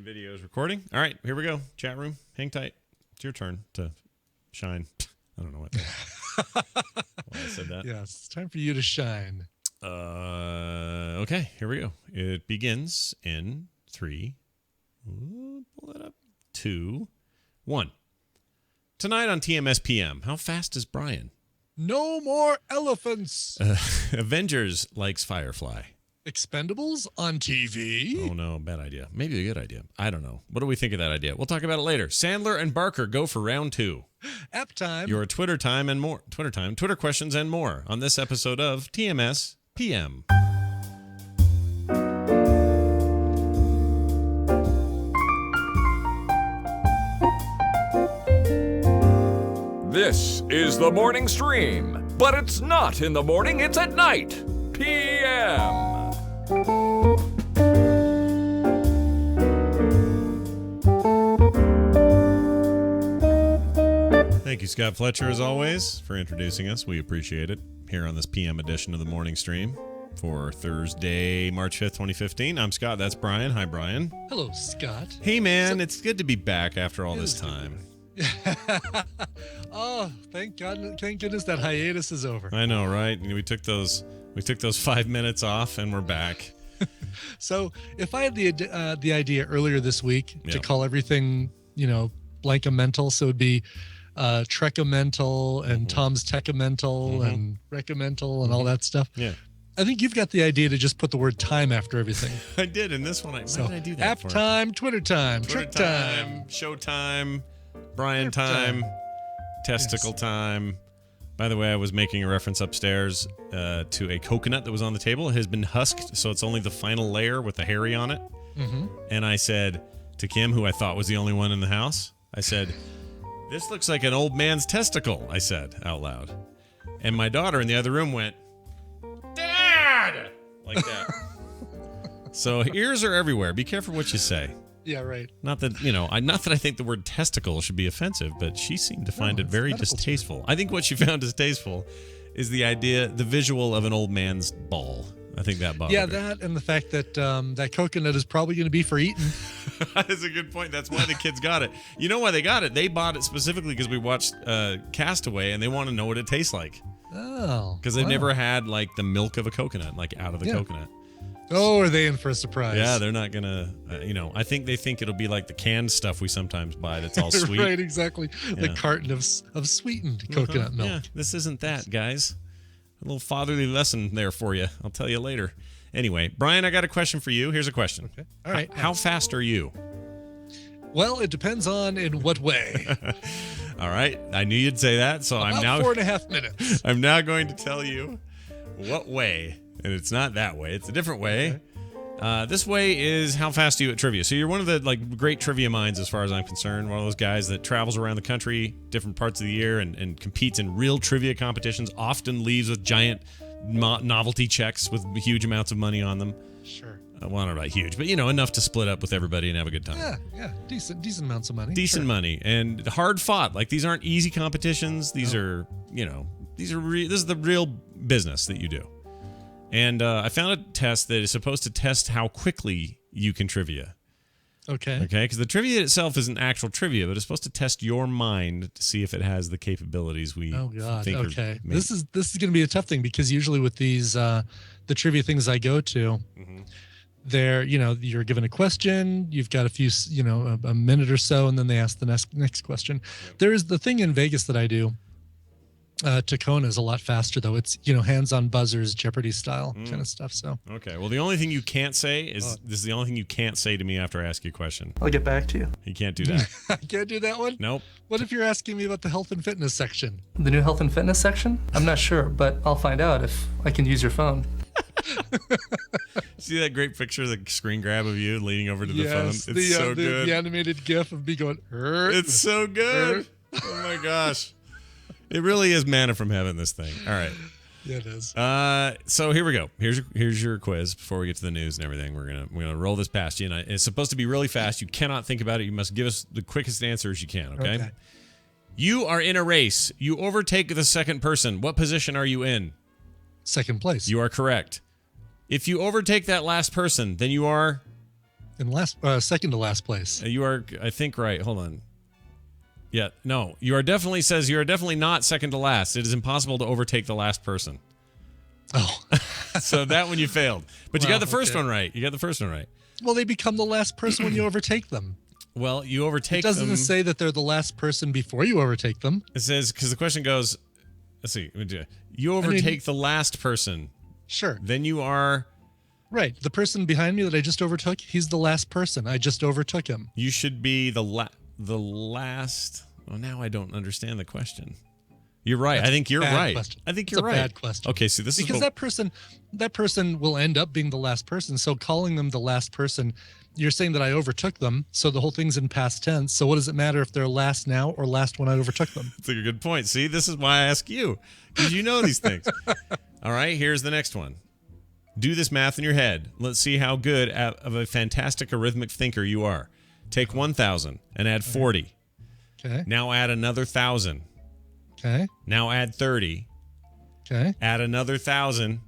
And video is recording. All right, here we go. Chat room, hang tight. It's your turn to shine. I don't know what why I said that. Yes, it's time for you to shine. Okay, here we go. It begins in 3, pull it up, 2, 1. Tonight on Tmspm, how fast is Brian? No more elephants. Avengers likes Firefly. Expendables on TV? Oh, no, bad idea. Maybe a good idea. I don't know. What do we think of that idea? We'll talk about it later. Sandler and Barker go for round 2. App time. Your Twitter time and more. Twitter questions and more on this episode of Tmspm. This is the morning stream, but it's not in the morning, it's at night. PM. Thank you, Scott Fletcher, as always, for introducing us. We appreciate it here on this PM edition of the morning stream for Thursday, March 5th, 2015. I'm Scott. That's Brian. Hi, Brian. Hello, Scott. Hey, man. It's good to be back after all this time. Oh, thank God! Thank goodness that hiatus is over. I know, right? We took those 5 minutes off, and we're back. So, if I had the idea earlier this week to call everything, Blankamental, so it'd be Trekamental and Tom's Techamental and Recomental and all that stuff. Yeah. I think you've got the idea to just put the word time after everything. I did in this one. Why did I do that? App time, Twitter time, Trick time, show time, Brian time, testicle time. By the way, I was making a reference upstairs to a coconut that was on the table. It has been husked, so it's only the final layer with the hairy on it. Mm-hmm. And I said to Kim, who I thought was the only one in the house, I said, "This looks like an old man's testicle," I said out loud. And my daughter in the other room went, "Dad!" like that. So ears are everywhere. Be careful what you say. Yeah, right. Not that, not that I think the word testicle should be offensive, but she seemed to find it very distasteful. Term. I think what she found distasteful is the visual of an old man's ball. I think that bothered her. That and the fact that that coconut is probably going to be for eating. That's a good point. That's why the kids got it. You know why they got it? They bought it specifically because we watched Castaway, and they want to know what it tastes like. Oh. Because they've never had, like, the milk of a coconut, like, out of the coconut. Oh, are they in for a surprise? Yeah, they're not going to, I think they think it'll be like the canned stuff we sometimes buy that's all sweet. Right, exactly. Yeah. The carton of sweetened coconut milk. Yeah, this isn't that, guys. A little fatherly lesson there for you. I'll tell you later. Anyway, Brian, I got a question for you. Here's a question. Okay. All right. How fast are you? Well, it depends on in what way. All right. I knew you'd say that, so About I'm now 4.5 minutes. I'm now going to tell you what way. And it's not that way. It's a different way. Okay. This way is how fast are you at trivia. So you're one of the great trivia minds as far as I'm concerned. One of those guys that travels around the country, different parts of the year, and competes in real trivia competitions, often leaves with giant novelty checks with huge amounts of money on them. Sure. Well, I don't know about huge, but enough to split up with everybody and have a good time. Yeah. Decent amounts of money. Decent money. And hard fought. Like, these aren't easy competitions. These are, this is the real business that you do. And I found a test that is supposed to test how quickly you can trivia. Okay. Okay, because the trivia itself isn't actual trivia, but it's supposed to test your mind to see if it has the capabilities we think okay. This is going to be a tough thing because usually with these the trivia things I go to, there you're given a question, you've got a few a minute or so, and then they ask the next question. Yep. There is the thing in Vegas that I do. Tacona is a lot faster though. It's hands-on buzzers, Jeopardy style kind of stuff. So okay. Well, the only thing you can't say is this is the only thing you can't say to me after I ask you a question. I'll get back to you. You can't do that. I can't do that one. Nope. What if you're asking me about the health and fitness section? The new health and fitness section? I'm not sure, but I'll find out if I can use your phone. See that great picture, the screen grab of you leaning over to the phone? It's so good. The animated GIF of me going. It's so good. Oh my gosh. It really is manna from heaven, this thing. All right. Yeah, it is. So here we go. Here's your quiz before we get to the news and everything. We're gonna roll this past you. And it's supposed to be really fast. You cannot think about it. You must give us the quickest answers you can, okay? You are in a race. You overtake the second person. What position are you in? Second place. You are correct. If you overtake that last person, then you are In second to last place. You are, I think, right. Hold on. Yeah, no. You are definitely not second to last. It is impossible to overtake the last person. Oh. So that one you failed. But you got the first one right. Well, they become the last person when you overtake them. Well, you overtake them. It doesn't say that they're the last person before you overtake them. It says, because the question goes, let's see. You overtake the last person. Sure. Then you are... Right. The person behind me that I just overtook, he's the last person. I just overtook him. You should be the last... Well, now I don't understand the question. You're right. That's I think you're right. Question. I think you're right. Bad question. Okay, so this because is that person will end up being the last person. So calling them the last person, you're saying that I overtook them. So the whole thing's in past tense. So what does it matter if they're last now or last when I overtook them? That's a good point. See, this is why I ask you, because you know these things. All right, here's the next one. Do this math in your head. Let's see how good of a fantastic arithmetic thinker you are. Take 1,000 and add 40. Okay. Now add another 1,000. Okay. Now add 30. Okay. Add another 1,000.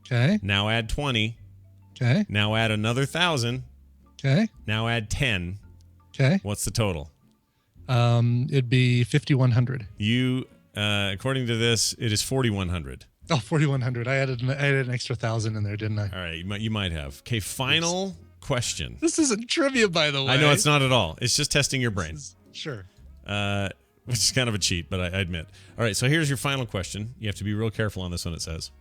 Okay. Now add 20. Okay. Now add another 1,000. Okay. Now add 10. Okay. What's the total? It'd be 5,100. You, according to this, it is 4,100. Oh, 4,100. I added an extra 1,000 in there, didn't I? All right, you might have. Okay, final question. This isn't trivia, by the way. I know it's not at all. It's just testing your brain. Sure. Which is kind of a cheat, but I admit. All right, so here's your final question. You have to be real careful on this one, it says.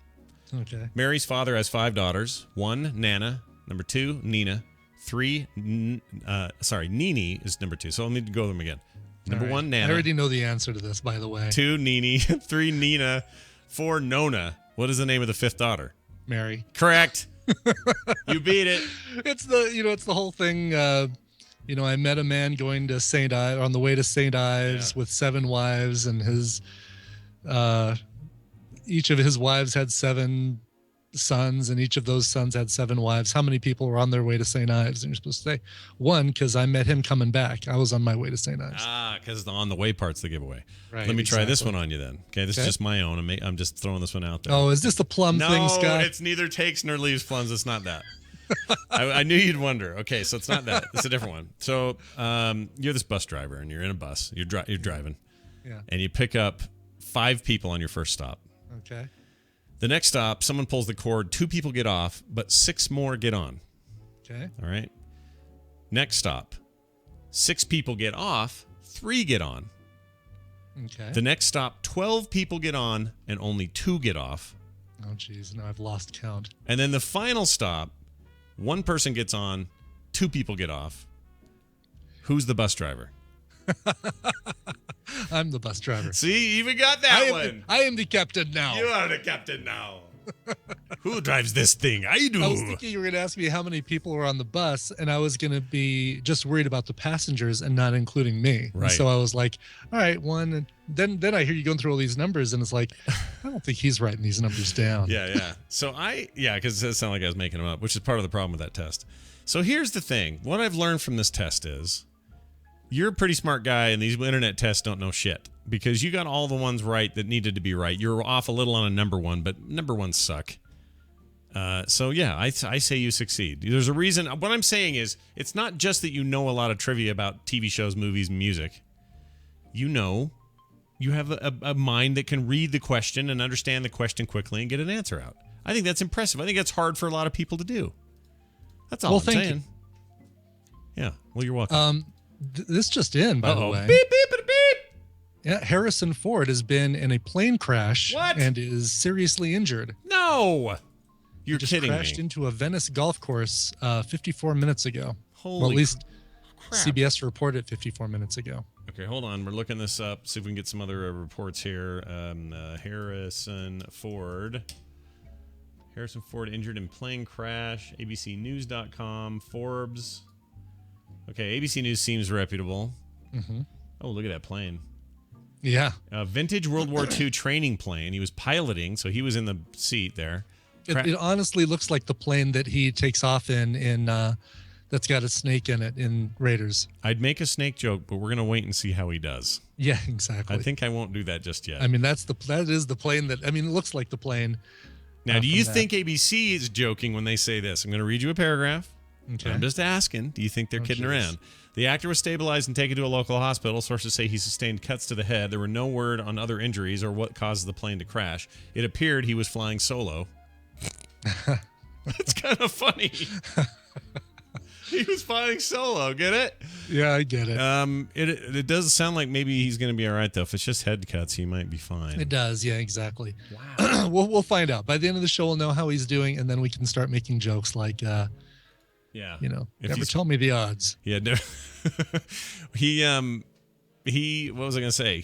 Okay. Mary's father has 5 daughters. 1, Nana. Number 2, Nina. 3, Nini is number 2. So let me go them again. Number 1, Nana. I already know the answer to this, by the way. 2, Nini. 3, Nina. 4, Nona. What is the name of the 5th daughter? Mary. Correct. You beat it. It's the whole thing. I met a man going to St. Ives, on the way to St. Ives with 7 wives, and each of his wives had 7 sons, and each of those sons had 7 wives. How many people were on their way to St. Ives? And you're supposed to say 1, because I met him coming back. I was on my way to St. Ives. Because the on the way part's the giveaway. Right, Let me try this one on you then. Okay, this is just my own. I'm just throwing this one out there. Oh, is this the plum thing, Scott? No, it's neither takes nor leaves plums. It's not that. I knew you'd wonder. Okay, so it's not that. It's a different one. So you're this bus driver, and you're in a bus. You're driving. Yeah. And you pick up 5 people on your first stop. Okay. The next stop, someone pulls the cord. 2 people get off, but 6 more get on. Okay. All right. Next stop, 6 people get off, 3 get on. Okay. The next stop, 12 people get on, and only 2 get off. Oh, geez. Now I've lost count. And then the final stop, 1 person gets on, 2 people get off. Who's the bus driver? I'm the bus driver. See, you even got that one. I am the captain now. You are the captain now. Who drives this thing? I do. I was thinking you were going to ask me how many people were on the bus, and I was going to be just worried about the passengers and not including me. Right. And so I was like, all right, 1. And then I hear you going through all these numbers, and it's like, I don't think he's writing these numbers down. Yeah. So because it sounded like I was making them up, which is part of the problem with that test. So here's the thing. What I've learned from this test is you're a pretty smart guy, and these internet tests don't know shit because you got all the ones right that needed to be right. You're off a little on a number 1, but number 1s suck. So yeah, I say you succeed. There's a reason. What I'm saying is it's not just that you know a lot of trivia about TV shows, movies, and music. You have a mind that can read the question and understand the question quickly and get an answer out. I think that's impressive. I think that's hard for a lot of people to do. That's all I'm saying. Yeah. Well, you're welcome. This just in, by the way. Beep, beep, beep, beep. Yeah, Harrison Ford has been in a plane crash and is seriously injured. No. You're just kidding me. crashed into a Venice golf course 54 minutes ago. Holy well, at least crap. CBS reported 54 minutes ago. Okay, hold on. We're looking this up. See if we can get some other reports here. Harrison Ford injured in plane crash. ABCnews.com. Forbes. Okay, ABC News seems reputable. Mm-hmm. Oh, look at that plane. Yeah. Vintage World War II training plane. He was piloting, so he was in the seat there. It honestly looks like the plane that he takes off in that's got a snake in it in Raiders. I'd make a snake joke, but we're going to wait and see how he does. Yeah, exactly. I think I won't do that just yet. I mean, that is the plane it looks like the plane. Now, do you think ABC is joking when they say this? I'm going to read you a paragraph. Okay. I'm just asking, do you think they're kidding around? The actor was stabilized and taken to a local hospital. Sources say he sustained cuts to the head. There were no word on other injuries or what caused the plane to crash. It appeared he was flying solo. That's kind of funny. He was flying solo. Get it? Yeah, I get it. It does sound like maybe he's going to be all right, though. If it's just head cuts, he might be fine. It does. Yeah, exactly. Wow. We'll find out. By the end of the show, we'll know how he's doing, and then we can start making jokes like, yeah, never tell me the odds. Yeah, he. What was I going to say?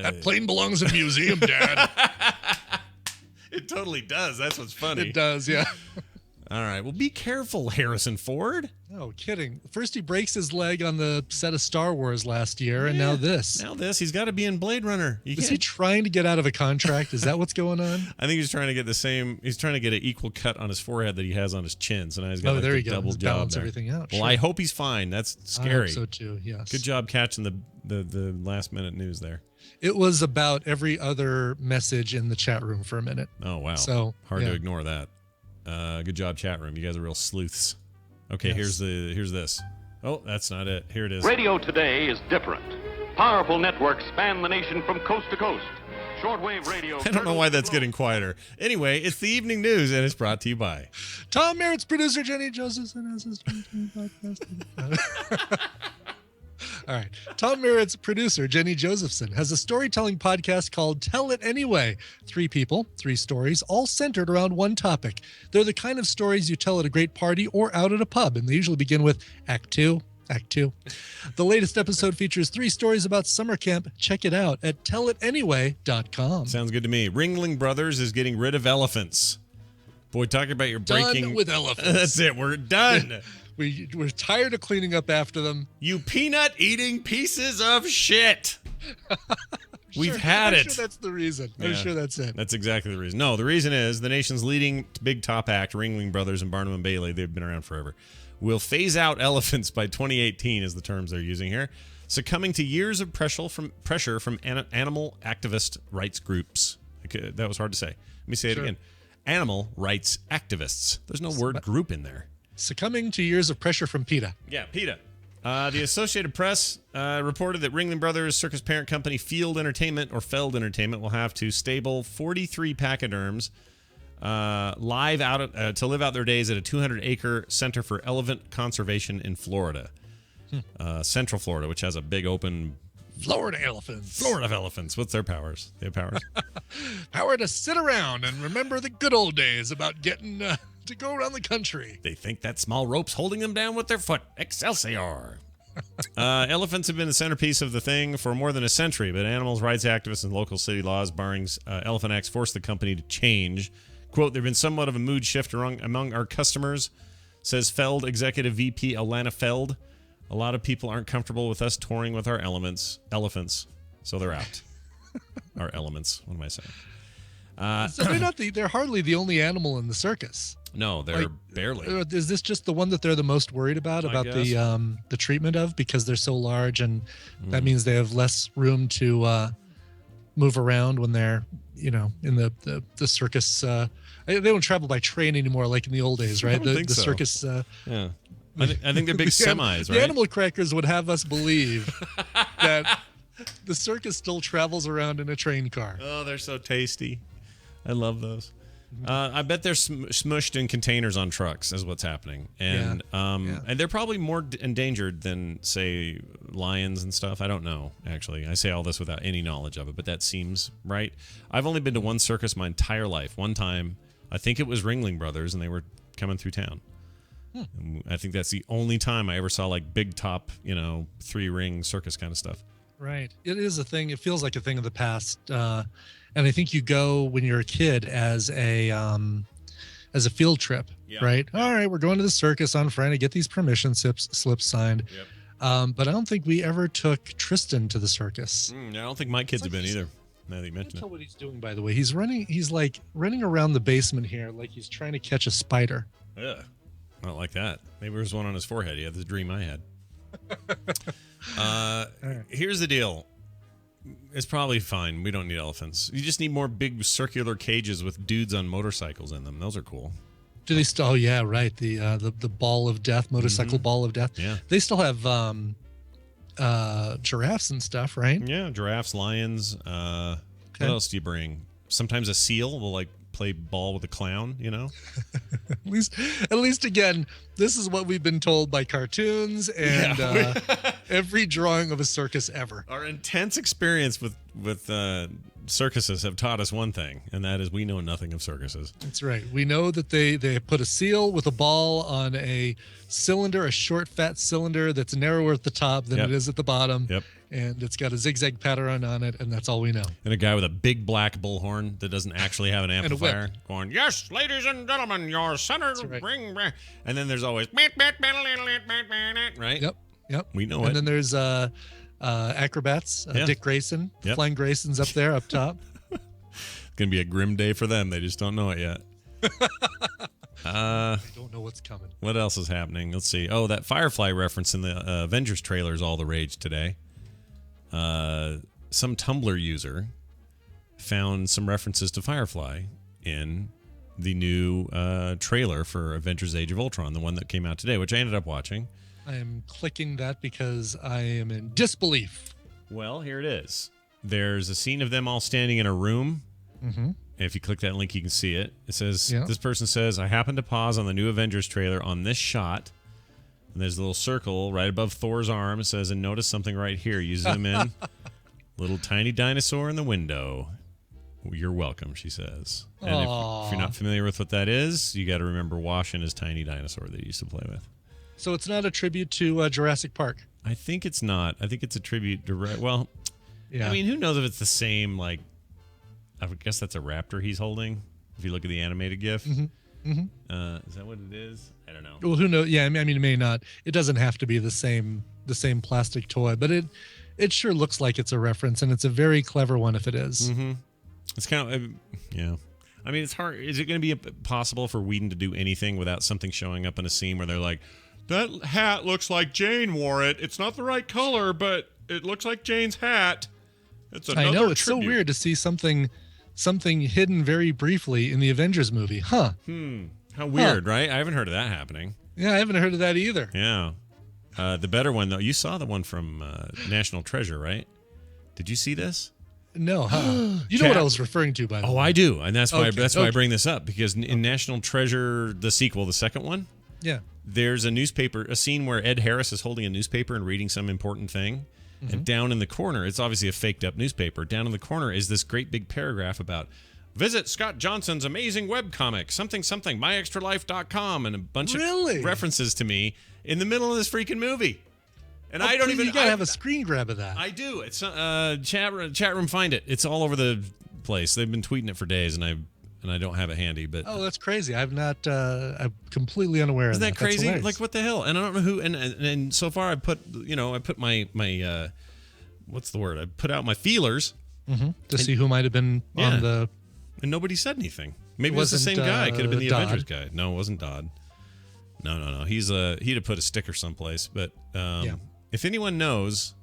That plane belongs in a museum, Dad. It totally does. That's what's funny. It does, yeah. All right. Well, be careful, Harrison Ford. No kidding. First he breaks his leg on the set of Star Wars last year, and now this. He's got to be in Blade Runner. Is he trying to get out of a contract? Is that what's going on? I think he's trying to get he's trying to get an equal cut on his forehead that he has on his chin. So now he's got there a you go. double Let's job balance there. everything out. Well, sure. I hope he's fine. That's scary. I hope so too, yes. Good job catching the last minute news there. It was about every other message in the chat room for a minute. Oh, wow. So hard to ignore that. Good job, chat room. You guys are real sleuths. Okay, Yes. here's this. Oh, that's not it. Here it is. Radio today is different. Powerful networks span the nation from coast to coast. Shortwave radio. I don't know why that's getting quieter. Anyway, it's the evening news, and it's brought to you by Tom Merritt's producer, Jenny Josephson, has his podcast. All right. Tom Merritt's producer, Jenny Josephson, has a storytelling podcast called Tell It Anyway. 3 people, 3 stories, all centered around one topic. They're the kind of stories you tell at a great party or out at a pub, and they usually begin with Act 2. The latest episode features 3 stories about summer camp. Check it out at tellitanyway.com. Sounds good to me. Ringling Brothers is getting rid of elephants. Boy, talking about your breaking... Done with elephants. That's it. We're done. We're tired of cleaning up after them. You peanut-eating pieces of shit. We've had I'm it. sure that's the reason. I'm Yeah. sure that's it. That's exactly the reason. No, the reason is the nation's leading big top act, Ringling Brothers and Barnum and Bailey, they've been around forever, will phase out elephants by 2018 is the terms they're using here, succumbing to years of pressure from animal activist rights groups. Okay, that was hard to say. Let me say it again. Animal rights activists. There's no word group in there. Succumbing to years of pressure from PETA. Yeah, PETA. The Associated Press reported that Ringling Brothers' circus parent company Feld Entertainment will have to stable 43 pachyderms to live out their days at a 200-acre center for elephant conservation in Florida, Central Florida, which has a big open Florida elephants. Florida elephants. What's their powers? They have powers. Power to sit around and remember the good old days about getting to go around the country. They think that small rope's holding them down with their foot. Excelsior. Elephants have been the centerpiece of the thing for more than a century, but animals rights activists and local city laws barring elephant acts forced the company to change. Quote, there's been somewhat of a mood shift among our customers, says Feld executive VP Alana Feld. A lot of people aren't comfortable with us touring with our elephants, so they're out. Our elements, what am I saying? So they're hardly the only animal in the circus. No, they're barely. Is this just the one that they're the most worried about the treatment of, because they're so large and that means they have less room to move around when they're in the circus. They don't travel by train anymore like in the old days, right? I don't think so. Circus. Yeah. I think they're big semis, right? The animal crackers would have us believe that the circus still travels around in a train car. Oh, they're so tasty. I love those. I bet they're smushed in containers on trucks is what's happening. And and they're probably more endangered than, say, lions and stuff. I don't know, actually. I say all this without any knowledge of it, but that seems right. I've only been to one circus my entire life. One time, I think it was Ringling Brothers, and they were coming through town. I think that's the only time I ever saw like big top, 3-ring circus kind of stuff. Right. It is a thing. It feels like a thing of the past. And I think you go when you're a kid as a field trip, right? All right, we're going to the circus on Friday, get these permission slips signed. Yep. But I don't think we ever took Tristan to the circus. I don't think my kids have been either. Now that you mention it. Tell what he's doing, by the way. He's like running around the basement here like he's trying to catch a spider. Yeah. I don't like that. Maybe there was one on his forehead. He had this dream I had. Here's the deal. It's probably fine. We don't need elephants. You just need more big circular cages with dudes on motorcycles in them. Those are cool. Do they still? Oh yeah, right. The ball of death, motorcycle ball of death. Yeah. They still have giraffes and stuff, right? Yeah, giraffes, lions. What else do you bring? Sometimes a seal will like play ball with a clown, you know? At least again, this is what we've been told by cartoons and every drawing of a circus ever. Our intense experience with circuses have taught us one thing, and that is we know nothing of circuses. That's right. We know that they put a seal with a ball on a cylinder, a short, fat cylinder that's narrower at the top than it is at the bottom. Yep. And it's got a zigzag pattern on it, and that's all we know. And a guy with a big black bullhorn that doesn't actually have an amplifier going, yes, ladies and gentlemen, your center ring. And then there's always, right? Yep. We know and it. then there's acrobats, Dick Grayson, Flying Grayson's up there, up top. It's going to be a grim day for them. They just don't know it yet. I don't know what's coming. What else is happening? Let's see. Oh, that Firefly reference in the Avengers trailer is all the rage today. Some Tumblr user found some references to Firefly in the new trailer for Avengers Age of Ultron, the one that came out today, which I ended up watching. I am clicking that because I am in disbelief. Well, here it is. There's a scene of them all standing in a room. Mm-hmm. If you click that link, you can see it. It says, this person says, I happened to pause on the new Avengers trailer on this shot. And there's a little circle right above Thor's arm. It says, and notice something right here. You zoom in. Little tiny dinosaur in the window. You're welcome, she says. And if you're not familiar with what that is, you got to remember Wash and his tiny dinosaur that he used to play with. So it's not a tribute to Jurassic Park? I think it's not. I think it's a tribute to... Well, I mean, who knows if it's the same, like... I guess that's a raptor he's holding, if you look at the animated GIF. Mm-hmm. Mm-hmm. Is that what it is? I don't know. Well, who knows? Yeah, I mean, it may not. It doesn't have to be the same plastic toy, but it sure looks like it's a reference, and it's a very clever one if it is. Mm-hmm. It's kind of... yeah. I mean, it's hard. Is it going to be possible for Whedon to do anything without something showing up in a scene where they're like, that hat looks like Jane wore it. It's not the right color, but it looks like Jane's hat. It's another I know. It's tribute. So weird to see something hidden very briefly in the Avengers movie. Huh. How weird, right? I haven't heard of that happening. Yeah, I haven't heard of that either. Yeah. The better one, though, you saw the one from National Treasure, right? Did you see this? No, huh? You know what I was referring to, by the way. Oh, I do. And that's why I bring this up, because in National Treasure, the sequel, the second one, there's a scene where Ed Harris is holding a newspaper and reading some important thing. Mm-hmm. And down in the corner, it's obviously a faked up newspaper. Down in the corner is this great big paragraph about visit Scott Johnson's amazing webcomic, something, myextralife.com, and a bunch of references to me in the middle of this freaking movie. And I don't even... You gotta have a screen grab of that. I do. It's chat room, find it. It's all over the place. They've been tweeting it for days, and I don't have it handy. But that's crazy. I'm completely unaware of that. Isn't that crazy? Like, what the hell? And I don't know who. And so far, I put my what's the word? I put out my feelers to see who might have been on the. And nobody said anything. Maybe it was the same guy. It could have been the Avengers guy. No, it wasn't Dodd. No. He'd have put a sticker someplace. But if anyone knows,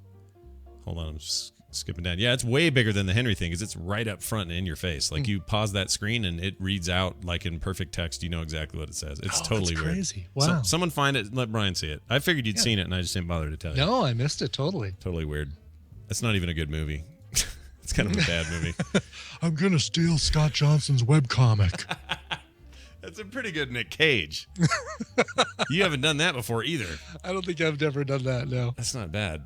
hold on, I'm just skipping down. Yeah, it's way bigger than the Henry thing, because it's right up front and in your face. Like you pause that screen and it reads out like in perfect text. You know exactly what it says. It's totally weird. Crazy. Wow. Someone find it and let Brian see it. I figured you'd seen it and I just didn't bother to tell you. No, I missed it totally. Totally weird. It's not even a good movie. It's kind of a bad movie. I'm gonna steal Scott Johnson's webcomic. That's a pretty good Nick Cage. You haven't done that before either. I don't think I've ever done that, no. That's not bad.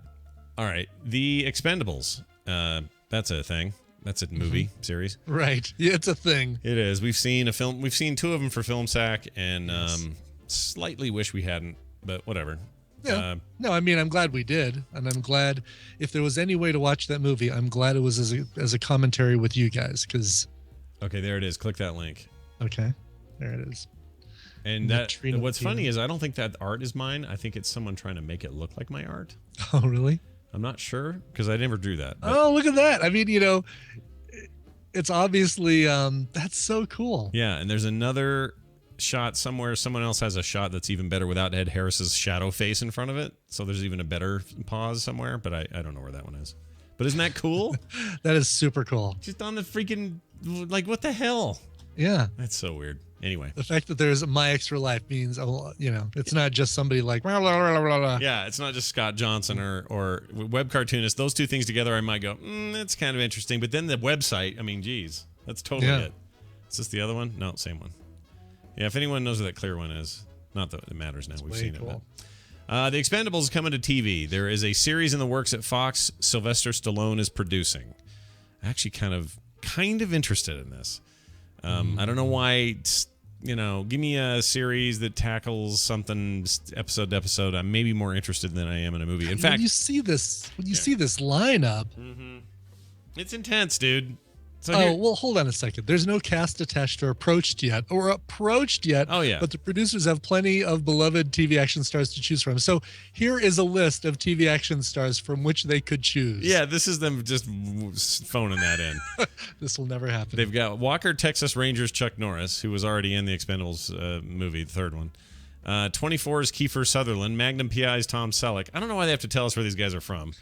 All right. The Expendables. That's a thing. That's a movie series. Right. Yeah, it's a thing. It is. We've seen two of them for Film Sack, and slightly wish we hadn't, but whatever. Yeah. No, I mean, I'm glad we did, and I'm glad if there was any way to watch that movie, I'm glad it was as a commentary with you guys, because... Okay, there it is. Click that link. Okay. There it is. And what's funny is I don't think that art is mine. I think it's someone trying to make it look like my art. Oh, really? I'm not sure, because I never drew that. But. Oh, look at that. I mean, it's obviously, that's so cool. Yeah, and there's another shot somewhere. Someone else has a shot that's even better without Ed Harris's shadow face in front of it. So there's even a better pause somewhere, but I don't know where that one is. But isn't that cool? That is super cool. Just on the freaking, like, what the hell? Yeah. That's so weird. Anyway. The fact that there's My Extra Life means, it's not just somebody like, blah, blah, blah, blah, blah. Yeah, it's not just Scott Johnson or web cartoonist. Those two things together, I might go, that's kind of interesting. But then the website, I mean, geez, that's totally it. Is this the other one? No, same one. Yeah, if anyone knows what that clear one is, not that it matters now. We've seen it. But, the Expendables is coming to TV. There is a series in the works at Fox. Sylvester Stallone is producing. Actually, kind of interested in this. I don't know why. Give me a series that tackles something episode to episode. I'm maybe more interested than I am in a movie. In fact, when you see this lineup, it's intense, dude. So well, hold on a second. There's no cast attached or approached yet. Oh, yeah. But the producers have plenty of beloved TV action stars to choose from. So here is a list of TV action stars from which they could choose. Yeah, this is them just phoning that in. This will never happen. They've got Walker, Texas Rangers, Chuck Norris, who was already in the Expendables movie, the third one. 24's Kiefer Sutherland, Magnum PI's Tom Selleck. I don't know why they have to tell us where these guys are from.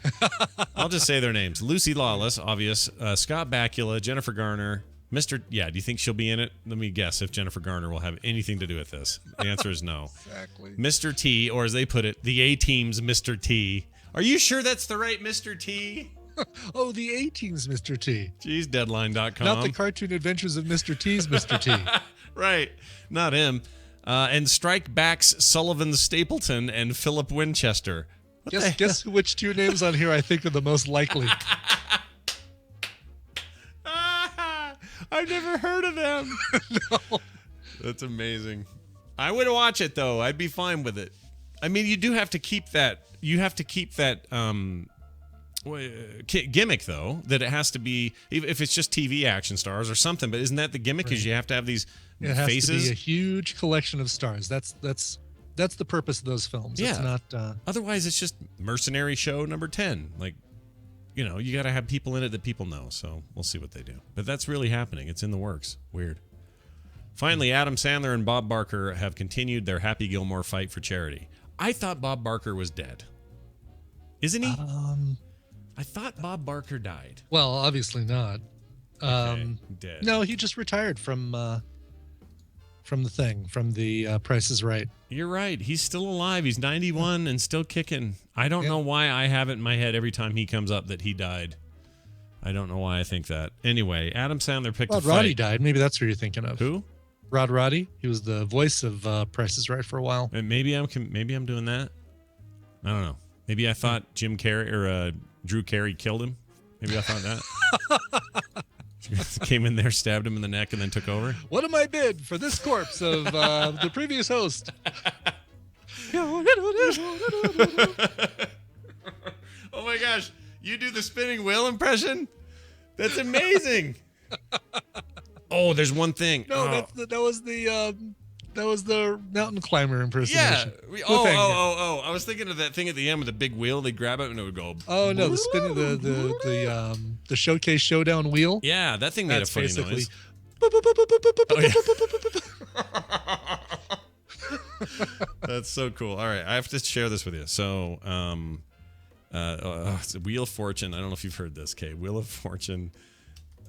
I'll just say their names. Lucy Lawless, obvious. Scott Bakula, Jennifer Garner. Do you think she'll be in it? Let me guess if Jennifer Garner will have anything to do with this. The answer is no. Exactly. Mr. T, or as they put it, the A-Team's Mr. T. Are you sure that's the right Mr. T? Oh, the A-Team's Mr. T. Geez, Deadline.com. Not the Cartoon Adventures of Mr. T's Mr. T. Right. Not him. And strike backs Sullivan Stapleton and Philip Winchester. Guess which two names on here I think are the most likely. I've never heard of them. No. That's amazing. I would watch it, though. I'd be fine with it. I mean, you do have to keep that. You have to keep that gimmick, though, that it has to be, if it's just TV action stars or something. But isn't that the gimmick? Is you have to have these it has faces? to be a huge collection of stars. That's the purpose of those films. Yeah. It's not. Otherwise, it's just Mercenary Show number 10. Like, you got to have people in it that people know. So we'll see what they do. But that's really happening. It's in the works. Weird. Finally, Adam Sandler and Bob Barker have continued their Happy Gilmore fight for charity. I thought Bob Barker was dead. Isn't he? I thought Bob Barker died. Well, obviously not. Dead. No, he just retired from the Price is Right. You're right. He's still alive. He's 91 and still kicking. I don't know why I have it in my head every time he comes up that he died. I don't know why I think that. Anyway, Adam Sandler picked a fight. Roddy died. Maybe that's who you're thinking of. Who? Rod Roddy. He was the voice of Price is Right for a while. And maybe I'm doing that. I don't know. Maybe I thought Jim Carrey or Drew Carey killed him. Maybe I thought that. Came in there, stabbed him in the neck, and then took over. What am I bid for this corpse of the previous host? Oh my gosh. You do the spinning wheel impression? That's amazing. Oh, there's one thing. No, that was the mountain climber impersonation. Yeah. I was thinking of that thing at the end with the big wheel. They grab it and it would go. Oh no, the spin of the Showcase Showdown wheel. Yeah, that thing made a funny noise. That's so cool. All right, I have to share this with you. So, it's a Wheel of Fortune. I don't know if you've heard this. Okay, Wheel of Fortune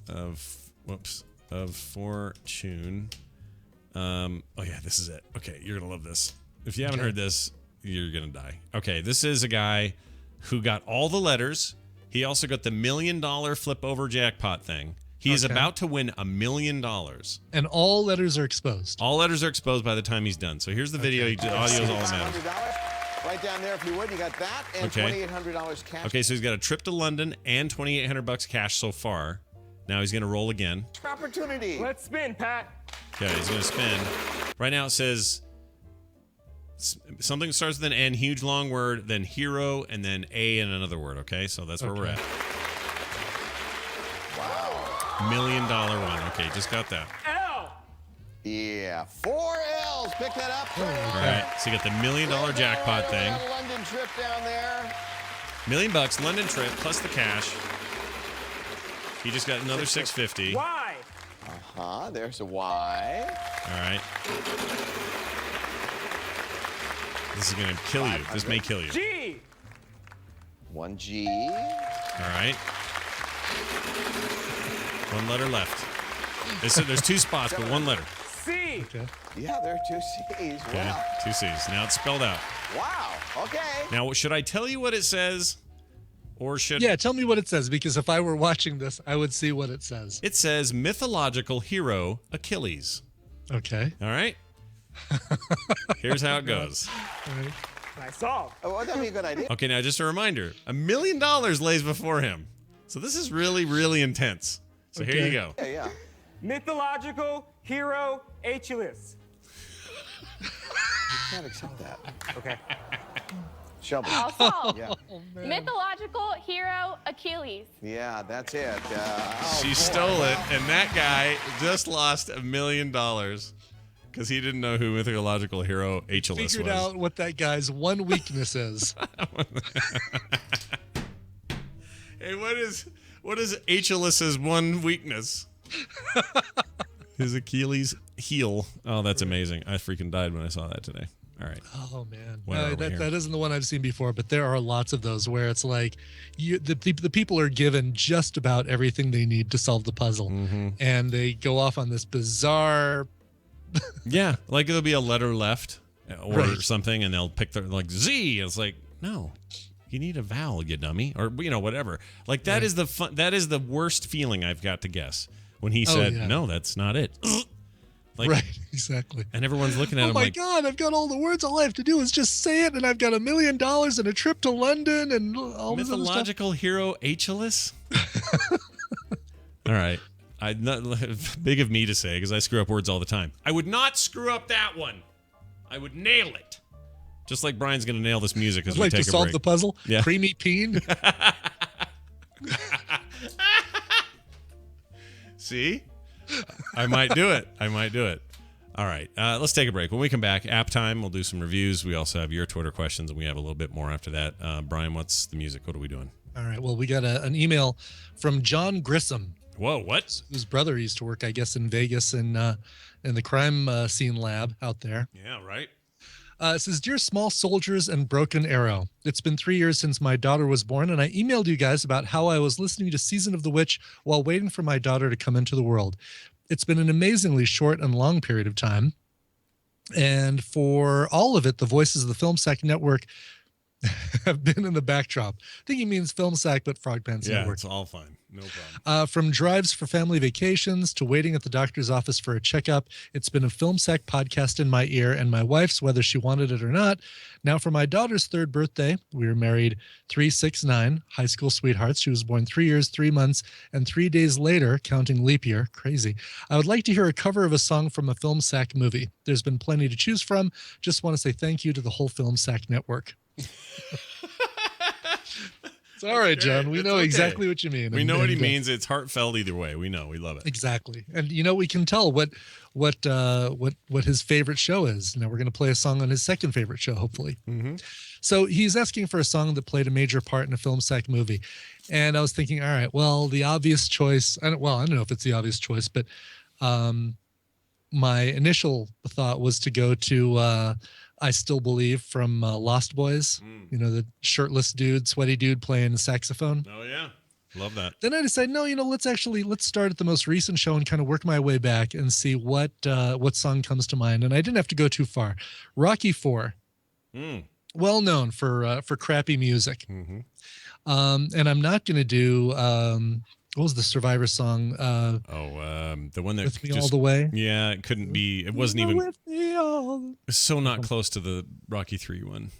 of Fortune. Oh yeah, this is it. Okay, you're gonna love this. If you haven't heard this, you're gonna die. Okay, this is a guy who got all the letters. He also got the $1 million flip over jackpot thing. He is about to win $1 million. And all letters are exposed. All letters are exposed by the time he's done. So here's the video. Audio is all that matters. Right down there, if you would, you got that and $2,800 cash. Okay, so he's got a trip to London and $2,800 cash so far. Now he's going to roll again. Opportunity. Let's spin, Pat. Okay, he's going to spin. Right now it says something starts with an N, huge long word, then hero, and then A and another word. Okay, so that's where we're at. Wow. $1 million one. Okay, just got that. L. Yeah, 4 L's. Pick that up. All right, so you got the $1 million jackpot thing. London trip down there. $1 million, London trip, plus the cash. He just got another $650. Y. There's a Y. All right. This is going to kill you. This may kill you. G. 1 G. All right. One letter left. There's 2 spots, but 1 letter. C. C. Okay. Yeah, there are 2 C's. Okay, Wow. 2 C's. Now it's spelled out. Wow. Okay. Now, should I tell you what it says? Or should... Yeah, tell me what it says, because if I were watching this, I would see what it says. It says mythological hero Achilles. Okay. All right? Here's how it goes. All right. I solve. Oh, well, that'd be a good idea. Okay, now just a reminder. $1 million lays before him. So this is really, really intense. So here you go. Yeah, yeah. Mythological hero Achilles. Can't accept that. Okay. Shelby. I'll solve. Yeah. Mythological hero Achilles. Yeah, that's it. She stole it, and that guy just lost $1 million because he didn't know who mythological hero Achilles Figured was. out what that guy's one weakness is. Hey, what is Achilles' one weakness? His Achilles heel. Oh, that's amazing. I freaking died when I saw that today. All right. Oh man, Where are we here? that isn't the one I've seen before, but there are lots of those where it's like the people are given just about everything they need to solve the puzzle, and they go off on this bizarre. Yeah, like there'll be a letter left or Right. something, and they'll pick their like Z. It's like, no, you need a vowel, you dummy, or whatever. Like that is the fun. That is the worst feeling I've got to guess when he said, yeah. no, that's not it. Like, Right, exactly. and everyone's looking at Oh him my like, God, I've got all the words. All I have to do is just say it, and I've got $1 million and a trip to London and all this other stuff. mythological hero Achilles. All right. Not big of me to say because I screw up words all the time. I would not screw up that one. I would nail it. Just like Brian's going to nail this music as I'd we like take to a solve break. the puzzle. Yeah. Creamy peen. See? I might do it. All right. Let's take a break. When we come back, app time, we'll do some reviews. We also have your Twitter questions, and we have a little bit more after that. Brian, what's the music? What are we doing? All right. Well, we got an email from John Grissom, Whoa, what? whose brother used to work, I guess, in Vegas in the crime scene lab out there. Yeah, right. It says, Dear Small Soldiers and Broken Arrow, it's been 3 years since my daughter was born, and I emailed you guys about how I was listening to Season of the Witch while waiting for my daughter to come into the world. It's been an amazingly short and long period of time. And for all of it, the voices of the Film Sack Network have been in the backdrop. I think he means Film Sack, but Frog Pants Yeah, Network. it's all fine. No problem. From drives for family vacations to waiting at the doctor's office for a checkup, it's been a Film Sack podcast in my ear, and my wife's, whether she wanted it or not. Now, for my daughter's 3rd birthday, we were married 369, high school sweethearts. She was born 3 years, 3 months, and 3 days later, counting leap year. Crazy. I would like to hear a cover of a song from a Film Sack movie. There's been plenty to choose from. Just want to say thank you to the whole Film Sack Network. It's all right, John. We It's know okay. exactly what you mean. We know what he And, means. It's heartfelt either way. We know. We love it. Exactly. And we can tell what his favorite show is. Now we're going to play a song on his second favorite show, hopefully. Mm-hmm. So he's asking for a song that played a major part in a Film Sack movie. And I was thinking, all right, well, the obvious choice, I don't know if it's the obvious choice, but my initial thought was to go to I Still Believe from Lost Boys, the shirtless dude, sweaty dude playing the saxophone. Oh, yeah. Love that. Then I decided, no, let's start at the most recent show and kind of work my way back and see what song comes to mind. And I didn't have to go too far. Rocky IV, well known for crappy music. Mm-hmm. And I'm not going to do what was the Survivor song? The one that With Me just, All the Way. Yeah, it couldn't be. It wasn't even. With me all. It's so not close to the Rocky 3 one.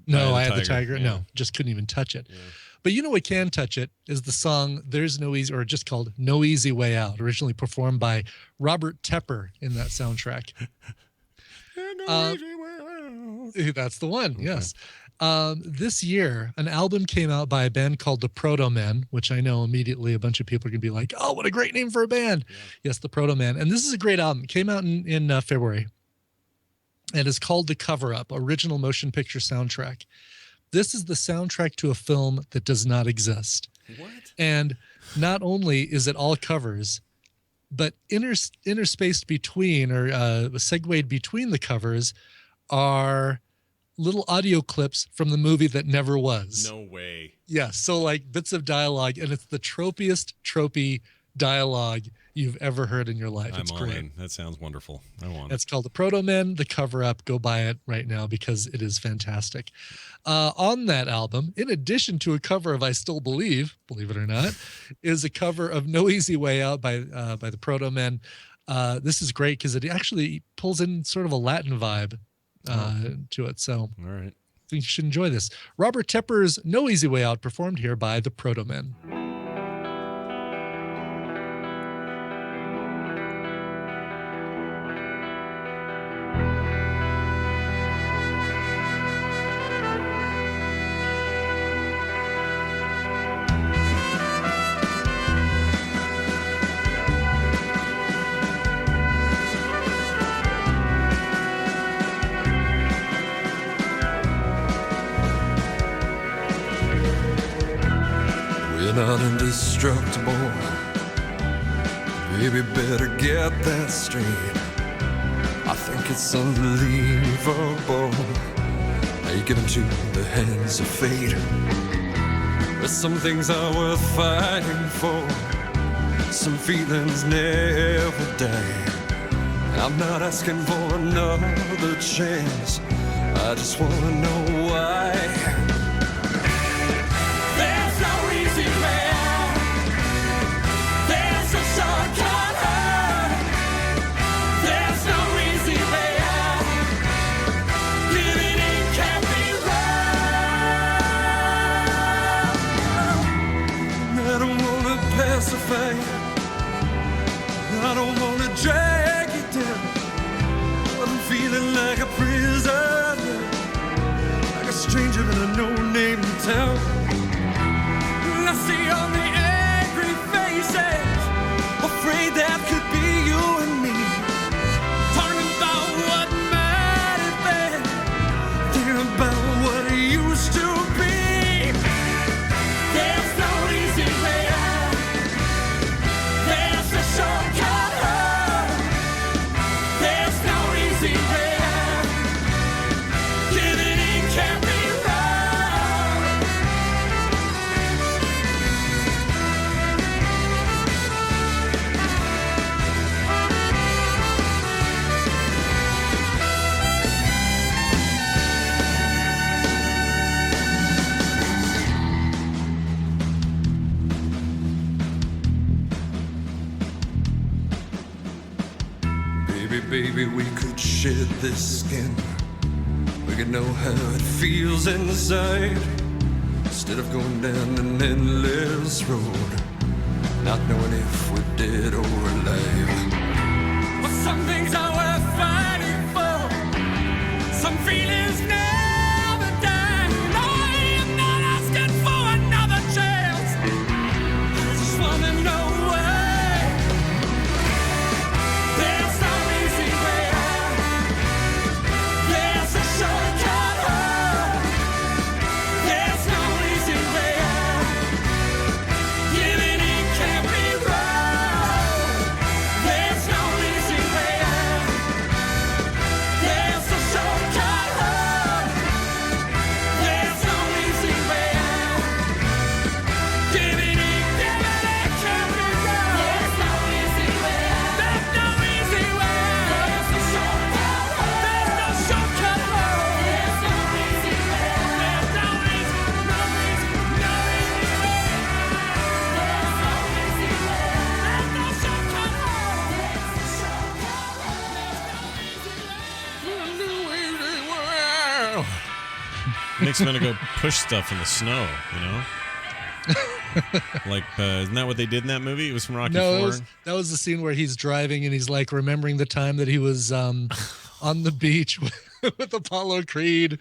No, I Had the Tiger. Yeah. No, just couldn't even touch it. Yeah. But what can touch it is the song "There's No Easy," or just called "No Easy Way Out," originally performed by Robert Tepper in that soundtrack. That's the one. Okay. Yes. This year, an album came out by a band called the Proto Men, which I know immediately a bunch of people are going to be like, oh, what a great name for a band. Yeah. Yes, the Proto Men. And this is a great album. It came out in February. And it's called The Cover Up, Original Motion Picture Soundtrack. This is the soundtrack to a film that does not exist. What? And not only is it all covers, but interspaced between or segued between the covers are little audio clips from the movie that never was. No way. Yeah, so like bits of dialogue, and it's the tropiest tropey dialogue you've ever heard in your life. It's great. In. That sounds wonderful. I want it. It's called The Proto Men, The Cover Up. Go buy it right now because it is fantastic. On that album, in addition to a cover of I Still Believe it or not, is a cover of No Easy Way Out by the Proto Men. This is great because it actually pulls in sort of a Latin vibe to it. So all right. I think you should enjoy this. Robert Tepper's No Easy Way Out, performed here by the Proto Men. Not indestructible. Baby, better get that straight. I think it's unbelievable. Now you get into the hands of fate. But some things are worth fighting for. Some feelings never die. I'm not asking for another chance. I just wanna know why. I don't wanna drag you down, but I'm feeling like a prisoner, like a stranger in a no-name town. And I see all the angry faces, afraid that could be you and me, talking about what might have been, thinking about what it used to be. There's no easy way out. There's a shortcut home. There's no easy way out. Giving in can't be wrong. Baby, we could shed this skin. We could know how it feels inside, instead of going down an endless road, not knowing if we're dead or alive. But some things are worth fighting for. Some feelings never die. I am not asking for another chance. I just wanna know why. There's no easy way out. There's a shortcut home. There's no easy way out. Giving in can't be wrong. There's no easy way out. There's a shortcut home. There's no easy way out. Giving in can't be wrong. There's no easy way out. There's no easy way out. There's a shortcut home. There's no shortcut home. There's no easy way out. There's no easy way out. There's no easy way out. There's no shortcut home. There's a shortcut home. Makes me want to go push stuff in the snow, you know? Like, isn't that what they did in that movie? It was from Rocky No, IV. that was the scene where he's driving and he's like remembering the time that he was on the beach with Apollo Creed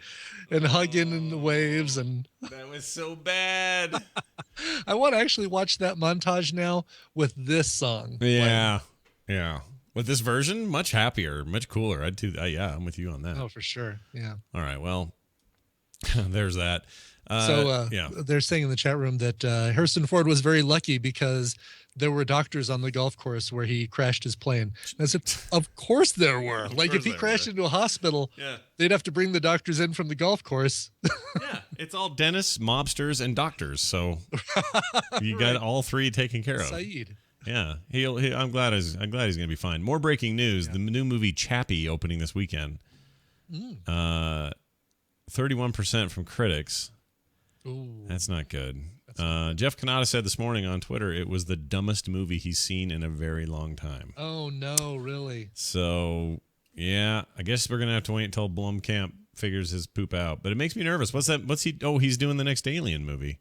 and hugging in the waves. And That was so bad. I want to actually watch that montage now with this song. Yeah. Yeah. With this version, much happier, much cooler. I'd do yeah, I'm with you on that. Oh, for sure. Yeah. All right. Well, there's that. Yeah. They're saying in the chat room that Harrison Ford was very lucky because there were doctors on the golf course where he crashed his plane. And I said, of course there were. Like if he crashed into a hospital, they'd have to bring the doctors in from the golf course. Yeah. It's all dentists, mobsters, and doctors. So you got all three taken care of. Saeed. Yeah, I'm glad he's gonna be fine. More breaking news: the new movie Chappie opening this weekend. 31% from critics. Ooh. That's not good. Jeff Kanata said this morning on Twitter it was the dumbest movie he's seen in a very long time. Oh no, really? So yeah, I guess we're gonna have to wait until Blomkamp figures his poop out. But it makes me nervous. What's that? What's he? Oh, he's doing the next Alien movie.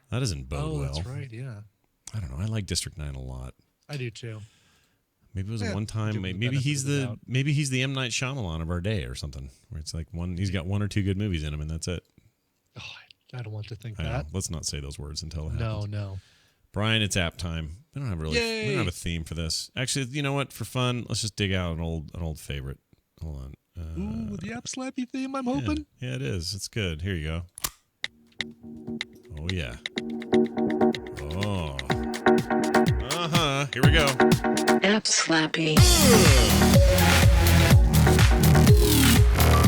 That doesn't bode well. That's right. Yeah. I don't know. I like District 9 a lot. I do too. Maybe it was a one time. Maybe he's the M. Night Shyamalan of our day or something. Where it's like he's got 1 or 2 good movies in him, and that's it. Oh, I don't want to think I that. know. Let's not say those words until it happens. No. Brian, it's app time. We don't have we Yay. don't have a theme for this. Actually, you know what? For fun, let's just dig out an old favorite. Hold on. Ooh, the app slappy theme. I'm hoping. Yeah, it is. It's good. Here you go. Oh yeah. Oh. Here we go. App slappy.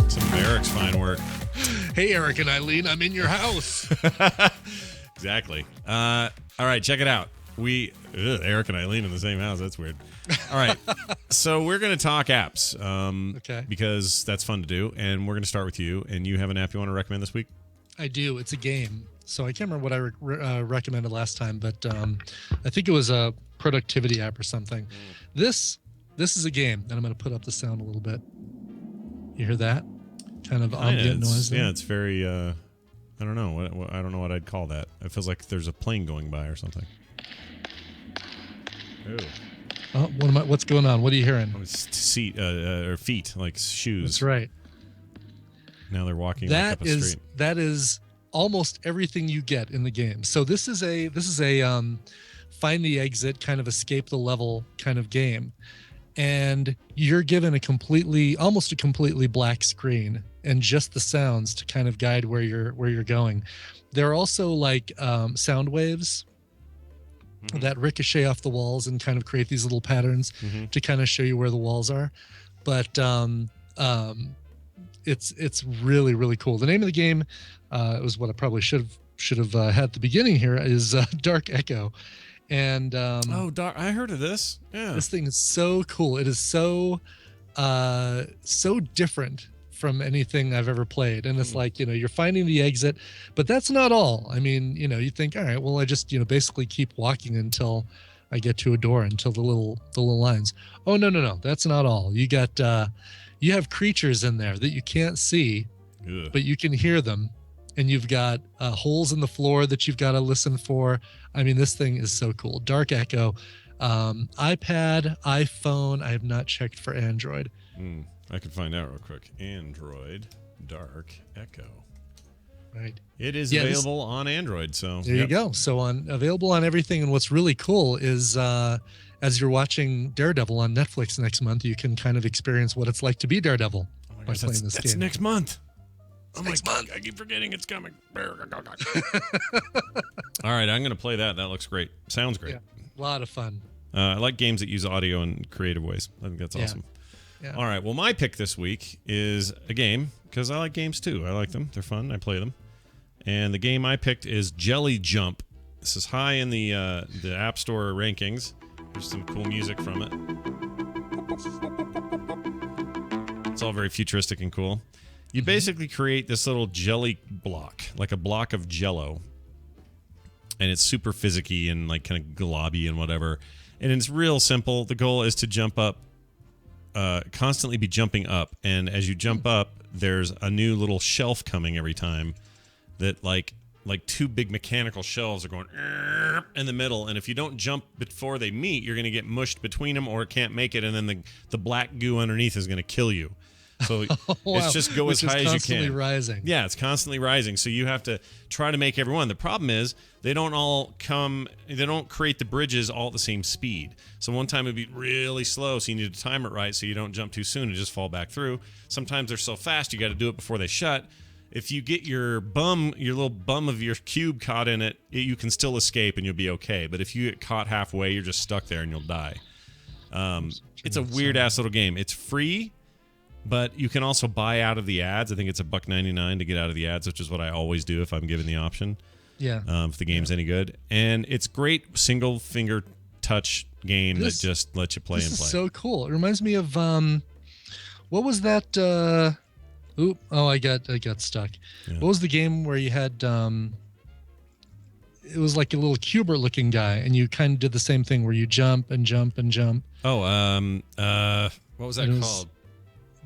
Some of Eric's fine work. Hey, Eric and Eileen, I'm in your house. Exactly. All right, check it out. Eric and Eileen in the same house. That's weird. All right. So we're going to talk apps. Okay. Because that's fun to do. And we're going to start with you. And you have an app you want to recommend this week? I do. It's a game. So I can't remember what I recommended last time, but I think it was a productivity app or something. This is a game, and I'm going to put up the sound a little bit. You hear that? Kind of ambient noise there? Yeah, it's very, I don't know. I don't know what I'd call that. It feels like there's a plane going by or something. Ooh. Oh, what's going on? What are you hearing? Oh, it's or feet, like shoes. That's right. Now they're walking up a street. That is almost everything you get in the game. So this is a find the exit, kind of escape the level kind of game, and you're given almost a completely black screen and just the sounds to kind of guide where you're going. There are also like sound waves that ricochet off the walls and kind of create these little patterns to kind of show you where the walls are. But it's really, really cool. The name of the game, it was what I probably should have had at the beginning here, is Dark Echo. And I heard of this. Yeah, this thing is so cool. It is so different from anything I've ever played. And it's like, you're finding the exit, but that's not all. I mean, you think, all right, well, I just, basically keep walking until I get to a door, until the little lines. Oh, no. That's not all. You got, you have creatures in there that you can't see, but you can hear them. And you've got holes in the floor that you've got to listen for. I mean, this thing is so cool. Dark Echo, iPad, iPhone. I have not checked for Android. I can find out real quick. Android, Dark Echo. Right. It is available on Android. So there you go. So available on everything. And what's really cool is as you're watching Daredevil on Netflix next month, you can kind of experience what it's like to be Daredevil by playing this game. That's next month. Oh my God, I keep forgetting it's coming. All right, I'm going to play that. That looks great. Sounds great. Yeah, a lot of fun. I like games that use audio in creative ways. I think that's awesome. Yeah. All right, well, my pick this week is a game, because I like games too. I like them. They're fun. I play them. And the game I picked is Jelly Jump. This is high in the App Store rankings. There's some cool music from it. It's all very futuristic and cool. You basically create this little jelly block, like a block of Jell-O, and it's super physicky and like kind of globby and whatever. And it's real simple. The goal is to jump up, constantly be jumping up, and as you jump up, there's a new little shelf coming every time. That like 2 big mechanical shelves are going in the middle, and if you don't jump before they meet, you're going to get mushed between them, or it can't make it, and then the black goo underneath is going to kill you. So it's just go as high as you can. It's constantly rising. Yeah, it's constantly rising. So you have to try to make everyone. The problem is they don't create the bridges all at the same speed. So one time it'd be really slow, so you need to time it right so you don't jump too soon and just fall back through. Sometimes they're so fast you got to do it before they shut. If you get your little bum of your cube caught in it, you can still escape and you'll be okay. But if you get caught halfway, you're just stuck there and you'll die. It's a weird-ass little game. It's free. But you can also buy out of the ads. I think it's $1.99 to get out of the ads, which is what I always do if I'm given the option. Yeah. If the game's any good. And it's great single finger touch game that just lets you play and play. This is so cool. It reminds me of what was that? I got stuck. Yeah. What was the game where you had? It was like a little Cubert-looking guy, and you kind of did the same thing where you jump and jump and jump. Oh, what was that called?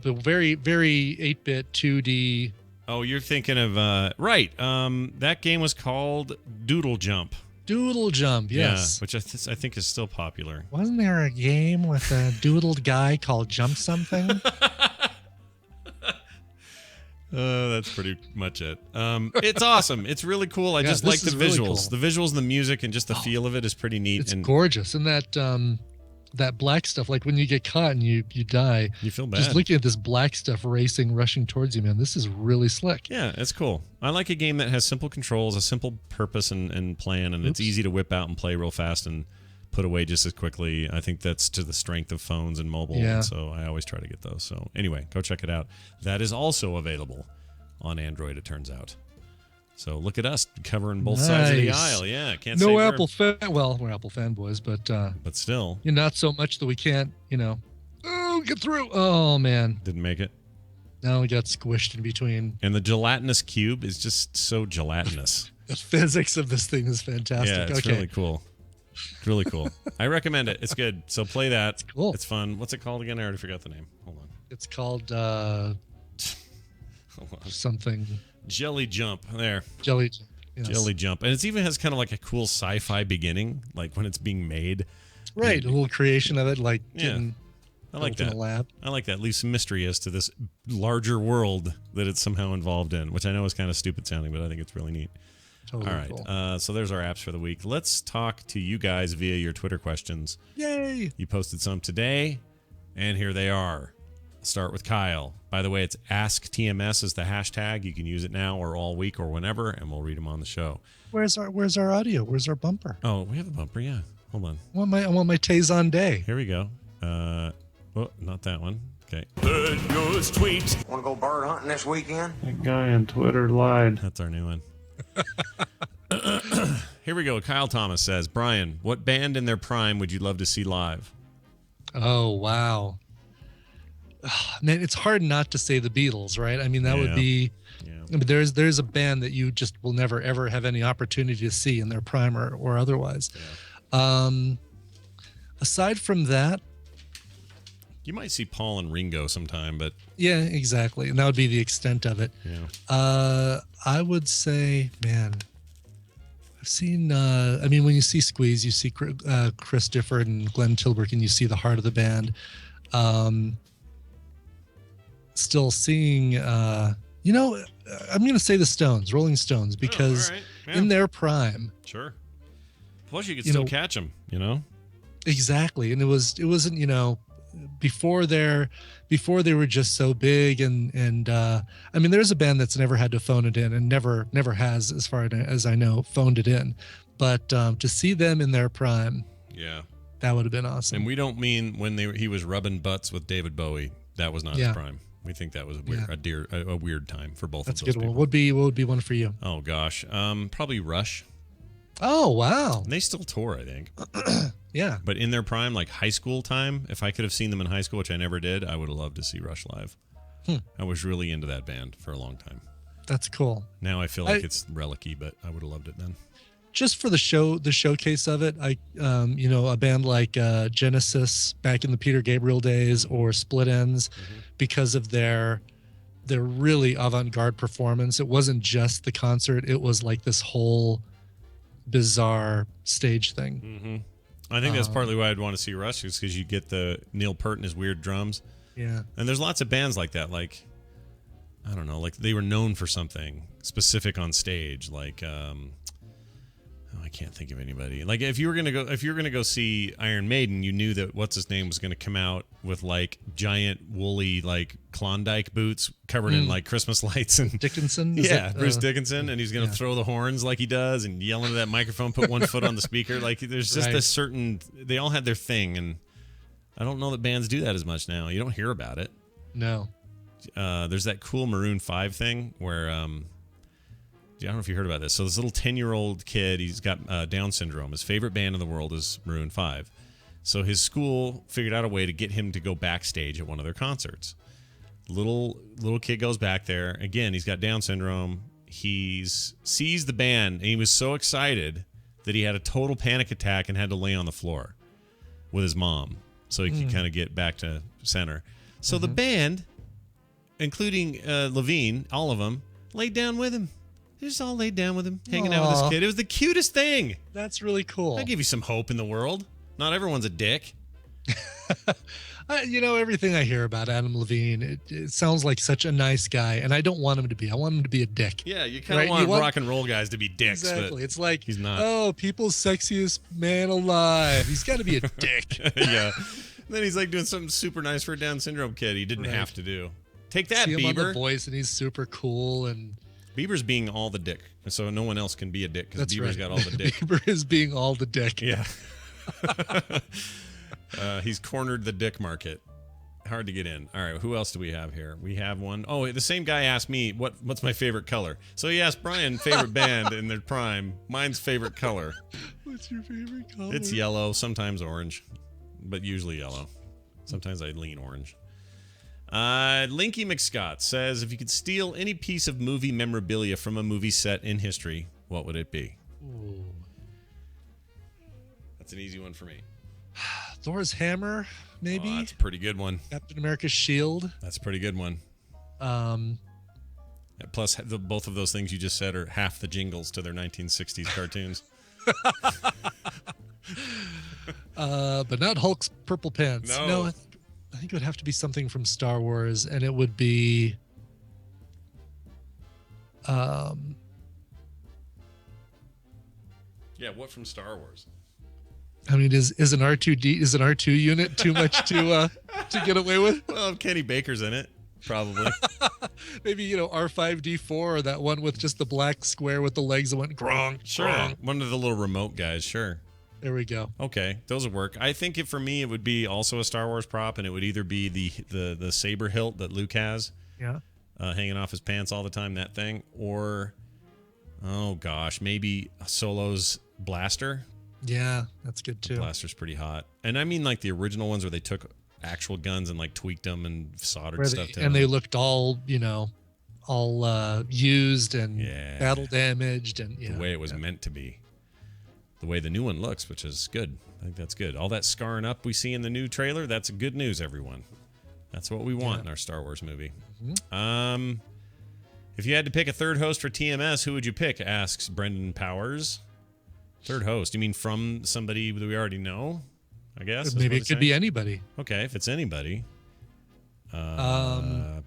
The very, very 8-bit 2D. Oh, you're thinking of right. That game was called Doodle Jump. Doodle Jump, yes. Yeah, which I think is still popular. Wasn't there a game with a doodled guy called Jump Something? That's pretty much it. It's awesome. It's really cool. I just like the visuals. Really cool. The visuals and the music and just the feel of it is pretty neat. It's gorgeous. And that black stuff, like when you get caught and you die, you feel bad. Just looking at this black stuff rushing towards you, man, this is really slick. Yeah, it's cool. I like a game that has simple controls, a simple purpose and plan, and it's easy to whip out and play real fast and put away just as quickly. I think that's to the strength of phones and mobile, and so I always try to get those. So anyway, go check it out. That is also available on Android, it turns out. So look at us covering both sides of the aisle. Yeah, can't say we're Apple fanboys, but still, not so much that we can't, get through. Oh man, didn't make it. No, we got squished in between. And the gelatinous cube is just so gelatinous. The physics of this thing is fantastic. Yeah, it's really cool. It's really cool. I recommend it. It's good. So play that. It's cool. It's fun. What's it called again? I already forgot the name. Hold on. It's called something. Jelly Jump. There. Jelly Jump. Yes. Jelly Jump. And it even has kind of like a cool sci-fi beginning, like when it's being made. Right. A little creation of it, like I like that. In a lab. I like that. Leave some mystery as to this larger world that it's somehow involved in, which I know is kind of stupid sounding, but I think it's really neat. Totally all right. Cool. So there's our apps for the week. Let's talk to you guys via your Twitter questions. Yay! You posted some today, and here they are. I'll start with Kyle. By the way, it's AskTMS is the hashtag. You can use it now or all week or whenever, and we'll read them on the show. Where's our audio? Where's our bumper? Oh, we have a bumper. Yeah. Hold on. I want my Tazon Day. Here we go. Not that one. Okay. Bird goes tweet. Want to go bird hunting this weekend? That guy on Twitter lied. That's our new one. Here we go. Kyle Thomas says, Brian, what band in their prime would you love to see live? Oh, wow. Man, it's hard not to say the Beatles, right? I mean, that would be... I mean, there's a band that you just will never, ever have any opportunity to see in their prime or otherwise. Yeah. Aside from that... You might see Paul and Ringo sometime, but... Yeah, exactly. And that would be the extent of it. Yeah. I would say, man... I've seen, when you see Squeeze, you see Chris Difford and Glenn Tilbrook, and you see the heart of the band. Still seeing, I'm going to say the Stones, Rolling Stones, because in their prime. Sure. Plus, you could still catch them, Exactly. And it wasn't, before they were just so big and there's a band that's never had to phone it in and never has, as far as I know, phoned it in, but to see them in their prime, that would have been awesome. And we don't mean when he was rubbing butts with David Bowie. That was not his prime. We think that was a weird time for both that's of those a good people. What would be one for you? Oh gosh, probably Rush. Oh wow, and they still tour, I think. Yeah, but in their prime, like high school time, if I could have seen them in high school, which I never did, I would have loved to see Rush live. I was really into that band for a long time. That's cool. Now I feel like it's relic-y, but I would have loved it then. Just for the showcase of it, a band like Genesis back in the Peter Gabriel days or Split Enz, because of their really avant-garde performance. It wasn't just the concert; it was like this whole bizarre stage thing. Mm-hmm. I think that's partly why I'd want to see Rush, is because you get the Neil Peart and his weird drums. Yeah. And there's lots of bands like that. Like, I don't know, like they were known for something specific on stage. Like, I can't think of anybody. Like if you were gonna go see Iron Maiden, you knew that what's his name was gonna come out with like giant woolly like Klondike boots covered in like Christmas lights and Dickinson. Bruce Dickinson, and he's gonna throw the horns like he does and yell into that microphone, put one foot on the speaker. Like there's just a certain. They all had their thing, and I don't know that bands do that as much now. You don't hear about it. No. There's that cool Maroon 5 thing where I don't know if you heard about this. So this little 10-year-old kid, he's got Down syndrome. His favorite band in the world is Maroon 5. So his school figured out a way to get him to go backstage at one of their concerts. Little kid goes back there. Again, he's got Down syndrome. He sees the band, and he was so excited that he had a total panic attack and had to lay on the floor with his mom so he could kind of get back to center. So the band, including Levine, all of them, laid down with him. They just all laid down with him, hanging out with this kid. It was the cutest thing. That's really cool. I give you some hope in the world. Not everyone's a dick. Everything I hear about Adam Levine, it sounds like such a nice guy, and I don't want him to be. I want him to be a dick. Yeah, you kind of want rock and roll guys to be dicks. Exactly. But it's like, he's not. Oh, people's sexiest man alive. He's got to be a dick. Yeah. Then he's like doing something super nice for a Down syndrome kid he didn't have to do. Take that, See him Bieber. on The Voice, and he's super cool. And Bieber's being all the dick, so no one else can be a dick because Bieber's got all the dick. Bieber is being all the dick. Yeah. He's cornered the dick market. Hard to get in. All right, who else do we have here? We have one. Oh, the same guy asked me what's my favorite color. So he asked Brian favorite band in their prime. Mine's favorite color. What's your favorite color? It's yellow, sometimes orange, but usually yellow. Sometimes I lean orange. Linky McScott says, if you could steal any piece of movie memorabilia from a movie set in history, what would it be? Ooh. That's an easy one for me. Thor's hammer, maybe. Oh, that's a pretty good one. Captain America's shield. That's a pretty good one. Plus, both of those things you just said are half the jingles to their 1960s cartoons. But not Hulk's purple pants. No. I think it would have to be something from Star Wars, and it would be Yeah, what from Star Wars? I mean, is an R2 unit too much to get away with? Well, Kenny Baker's in it, probably. Maybe, R5D4 or that one with just the black square with the legs that went grong. Sure. Grong. One of the little remote guys, sure. There we go. Okay, those would work. I think for me, it would be also a Star Wars prop, and it would either be the saber hilt that Luke has, hanging off his pants all the time, that thing, or, oh gosh, maybe Solo's blaster. Yeah, that's good too. The blaster's pretty hot. And I mean like the original ones where they took actual guns and like tweaked them and soldered stuff to them. And they looked all, used and battle damaged. And the way it was meant to be. The way the new one looks, which is good. I think that's good. All that scarring up we see in the new trailer, that's good news, everyone. That's what we want in our Star Wars movie. Mm-hmm. If you had to pick a third host for TMS, who would you pick? Asks Brendan Powers. Third host? You mean from somebody that we already know? I guess. Maybe it could be anybody. Okay, if it's anybody. I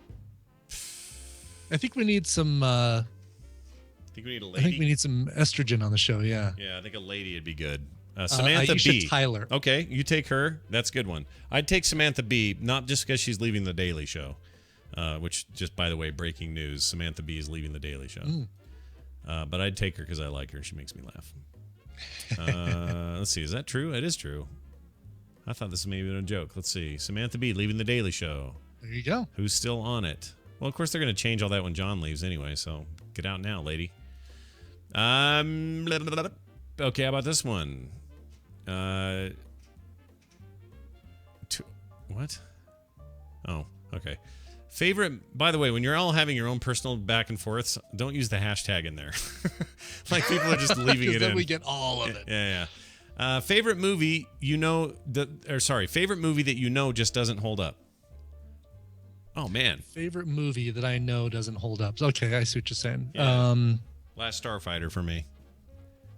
think we need some. I think we need a lady. I think we need some estrogen on the show. Yeah. Yeah, I think a lady would be good. Samantha Aisha B. Tyler. Okay, you take her. That's a good one. I'd take Samantha B. Not just because she's leaving the Daily Show, which, just by the way, breaking news: Samantha B. is leaving the Daily Show. But I'd take her because I like her. She makes me laugh. Let's see. Is that true? It is true. I thought this was maybe a joke. Let's see. Samantha B. leaving the Daily Show. There you go. Who's still on it? Well, of course they're going to change all that when John leaves anyway. So get out now, lady. Okay. How about this one? What? Oh, okay. Favorite, by the way, when you're all having your own personal back and forths, don't use the hashtag in there. Like people are just leaving it then in. We get all of it. Yeah. Favorite movie favorite movie that you know just doesn't hold up. Oh man. Favorite movie that I know doesn't hold up. Okay, I see what you're saying. Yeah. Last Starfighter for me.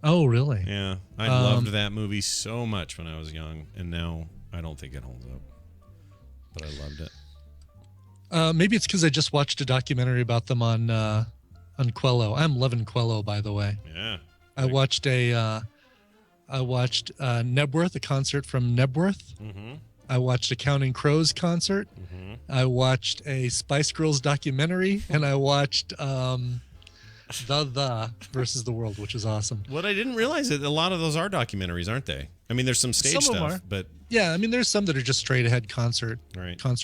Oh, really? Yeah. I loved that movie so much when I was young, and now I don't think it holds up. But I loved it. Maybe it's because I just watched a documentary about them on Quello. I'm loving Quello, by the way. Yeah. I watched Nebworth, a concert from Nebworth. Mm-hmm. I watched a Counting Crows concert. Mm-hmm. I watched a Spice Girls documentary, and I watched The versus the World, which is awesome. What I didn't realize is a lot of those are documentaries, aren't they? I mean, there's some stage stuff, but yeah, I mean, there's some that are just straight ahead concert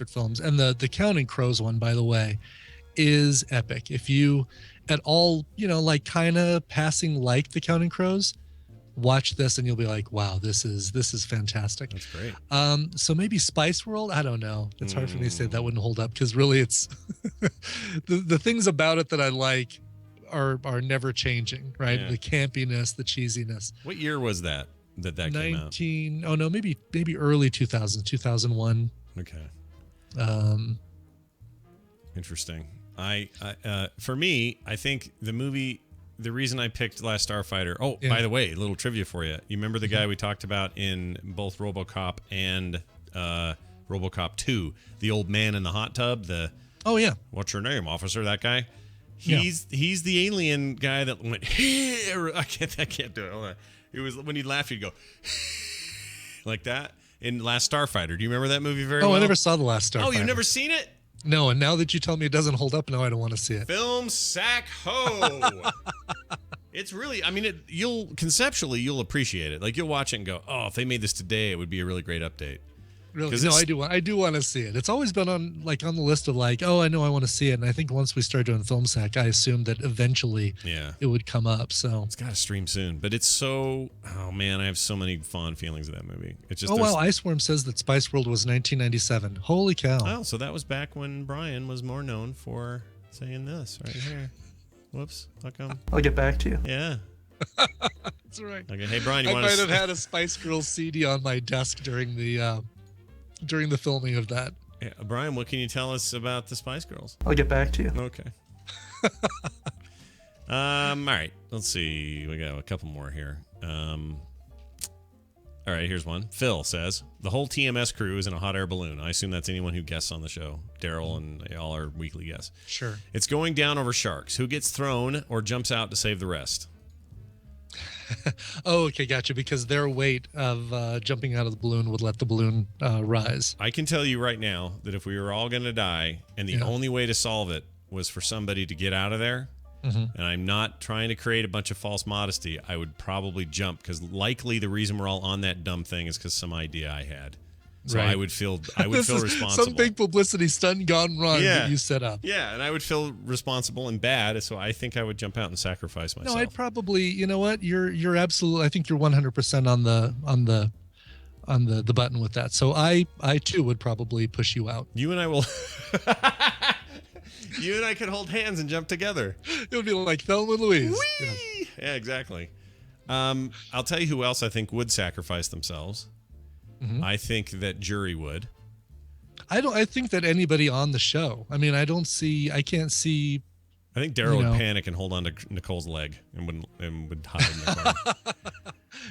films. And the Counting Crows one, by the way, is epic. If you at all, like kind of passing like The Counting Crows, watch this and you'll be like, wow, this is fantastic. That's great. So maybe Spice World, I don't know. It's hard for me to say that wouldn't hold up, because really it's the things about it that I like are never changing, right? Yeah. The campiness, the cheesiness. What year was that came out? Maybe early 2000s, 2001. Okay. Interesting. For me, I think the movie, the reason I picked Last Starfighter. Oh, by the way, a little trivia for you. You remember the guy we talked about in both RoboCop and RoboCop 2, the old man in the hot tub? Oh yeah. What's your name, officer? That guy. He's the alien guy that went. I can't do it. Hold on. It was when he laughed, he'd go like that in Last Starfighter. Do you remember that movie very well? Oh, I never saw the Last Starfighter. Oh, you've never seen it? No, and now that you tell me it doesn't hold up, now I don't want to see it. Film sack ho. It's really, you'll appreciate it. Like, you'll watch it and go, oh, if they made this today, it would be a really great update. Really? No, I do want to see it. It's always been on the list of like, oh, I know I want to see it. And I think once we start doing Film Sack, I assumed that eventually it would come up. So it's got to stream soon. But it's so, oh man, I have so many fond feelings of that movie. It's just, wow, Iceworm says that Spice World was 1997. Holy cow. Oh, so that was back when Brian was more known for saying this right here. Whoops, how come? I'll get back to you. Yeah. That's right. Okay, hey Brian, I might have had a Spice Girls CD on my desk during the filming of that. Yeah, Brian, what can you tell us about the Spice Girls? I'll get back to you. Okay. All right. Let's see. We got a couple more here. All right, here's one. Phil says, the whole TMS crew is in a hot air balloon. I assume that's anyone who guests on the show. Daryl and all our weekly guests. Sure. It's going down over sharks. Who gets thrown or jumps out to save the rest? Oh, okay, gotcha. Because their weight of jumping out of the balloon would let the balloon rise. I can tell you right now that if we were all going to die and the only way to solve it was for somebody to get out of there, and I'm not trying to create a bunch of false modesty, I would probably jump, because likely the reason we're all on that dumb thing is because some idea I had. So right. I would feel responsible. Some big publicity stunt gone wrong that you set up. Yeah, and I would feel responsible and bad, so I think I would jump out and sacrifice myself. No, I'd probably, you know what? You're absolutely, I think you're 100% on the button with that. So I too would probably push you out. You and I will You and I could hold hands and jump together. It would be like Thelma and Louise. Whee! Yeah, exactly. I'll tell you who else I think would sacrifice themselves. I think that Jury would. I think that anybody on the show. I mean, I can't see. I think Daryl would panic and hold on to Nicole's leg and would hide in the car.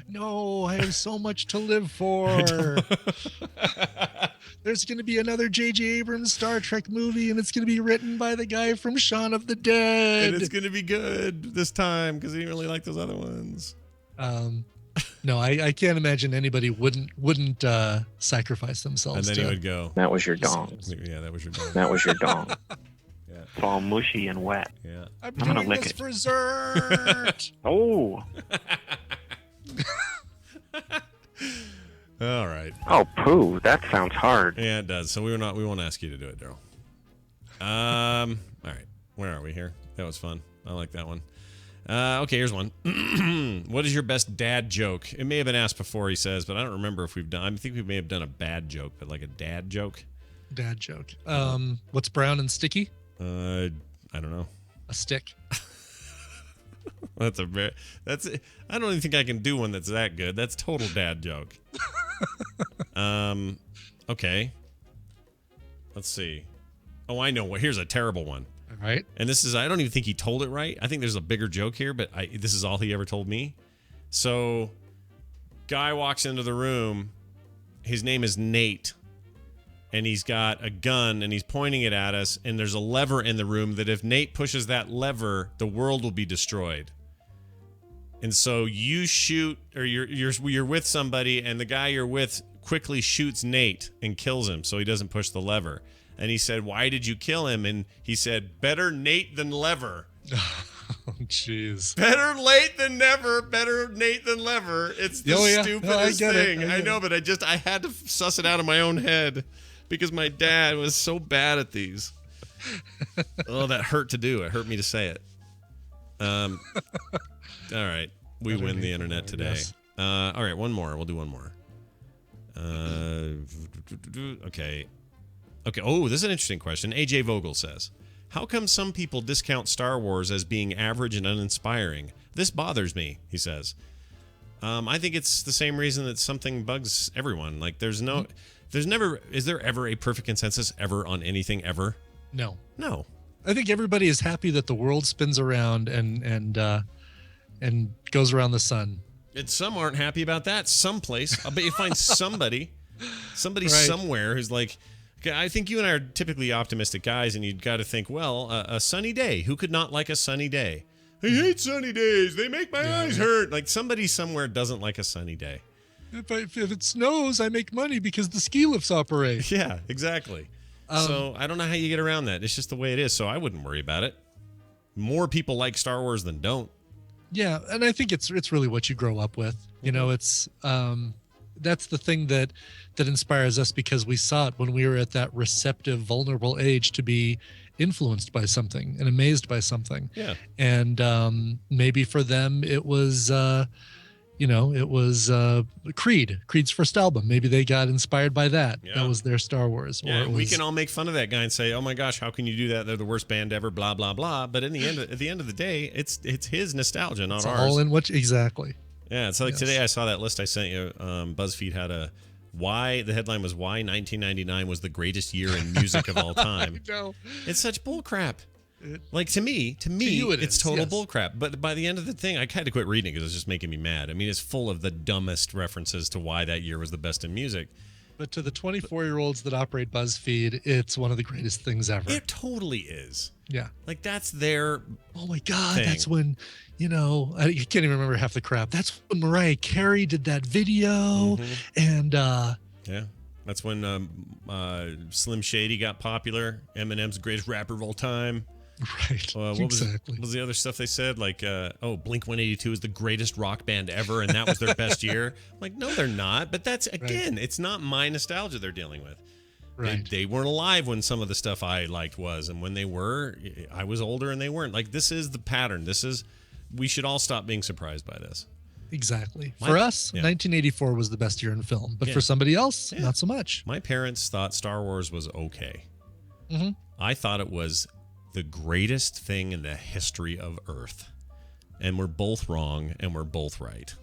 No, I have so much to live for. There's going to be another J.J. Abrams Star Trek movie, and it's going to be written by the guy from Shaun of the Dead. And it's going to be good this time because he didn't really like those other ones. No, I can't imagine anybody wouldn't And sacrifice themselves. then he would go, that was your dong. Yeah, that was your dong. That was your dong. Yeah. It's all mushy and wet. Yeah. I'm gonna doing lick this it. for dessert. Oh. All right. Oh, poo. That sounds hard. Yeah, it does. So we won't ask you to do it, Daryl. All right. Where are we here? That was fun. I like that one. Okay, here's one. What is your best dad joke? It may have been asked before, he says, but I don't remember if we've done. I think we may have done a bad joke, but like a dad joke. Dad joke. What's brown and sticky? I don't know. A stick. I don't even think I can do one that's that good. That's total dad joke. Okay. Let's see. Oh, I know. Here's a terrible one. All right. And this is, I don't even think he told it right. I think there's a bigger joke here, but this is all he ever told me. So, guy walks into the room. His name is Nate. And he's got a gun and he's pointing it at us. And there's a lever in the room that if Nate pushes that lever, the world will be destroyed. And so you shoot, or you're with somebody, and the guy you're with quickly shoots Nate and kills him so he doesn't push the lever. And he said, "Why did you kill him?" And he said, "Better Nate than lever." Oh, jeez. Better late than never. Better Nate than lever. It's the stupidest thing. I know, but I had to suss it out of my own head because my dad was so bad at these. Oh, that hurt to do. It hurt me to say it. All right. We win the internet today. Yes. All right, one more. We'll do one more. Okay. Oh, this is an interesting question. AJ Vogel says, how come some people discount Star Wars as being average and uninspiring? This bothers me, he says. I think it's the same reason that something bugs everyone. Like, is there ever a perfect consensus ever on anything ever? No. I think everybody is happy that the world spins around and goes around the sun. Some aren't happy about that. Someplace, I bet you find somebody right. Somewhere who's like, okay, I think you and I are typically optimistic guys, and you've got to think, well, a sunny day. Who could not like a sunny day? I hate sunny days. They make my eyes hurt. Like, somebody somewhere doesn't like a sunny day. If it snows, I make money because the ski lifts operate. Yeah, exactly. So I don't know how you get around that. It's just the way it is. So I wouldn't worry about it. More people like Star Wars than don't. Yeah, and I think it's really what you grow up with. You know, it's that's the thing that inspires us, because we saw it when we were at that receptive, vulnerable age to be influenced by something and amazed by something. Yeah. And maybe for them it was Creed's first album. Maybe they got inspired by that. Yeah. That was their Star Wars. Yeah, we can all make fun of that guy and say, "Oh my gosh, how can you do that? They're the worst band ever." Blah blah blah. But at the end of the day, it's his nostalgia, not ours. All in what exactly. Yeah, it's like today I saw that list I sent you. BuzzFeed had the headline was why 1999 was the greatest year in music of all time. I know. It's such bull crap. Like, to me, it's total bullcrap. But by the end of the thing, I had to quit reading it because it was just making me mad. I mean, it's full of the dumbest references to why that year was the best in music. But to the 24-year-olds that operate BuzzFeed, it's one of the greatest things ever. It totally is. Yeah. Like, that's their Oh my God, thing. that's when, I can't even remember half the crap. That's when Mariah Carey did that video. And yeah. That's when Slim Shady got popular. Eminem's the greatest rapper of all time. Right. What was the other stuff they said? Like, Blink-182 is the greatest rock band ever, and that was their best year. I'm like, no, they're not. But that's, again, it's not my nostalgia they're dealing with. Right. They weren't alive when some of the stuff I liked was, and when they were, I was older and they weren't. Like, this is the pattern. We should all stop being surprised by this. Exactly. For us, 1984 was the best year in film, but for somebody else, not so much. My parents thought Star Wars was okay. I thought it was the greatest thing in the history of Earth, and we're both wrong and we're both right.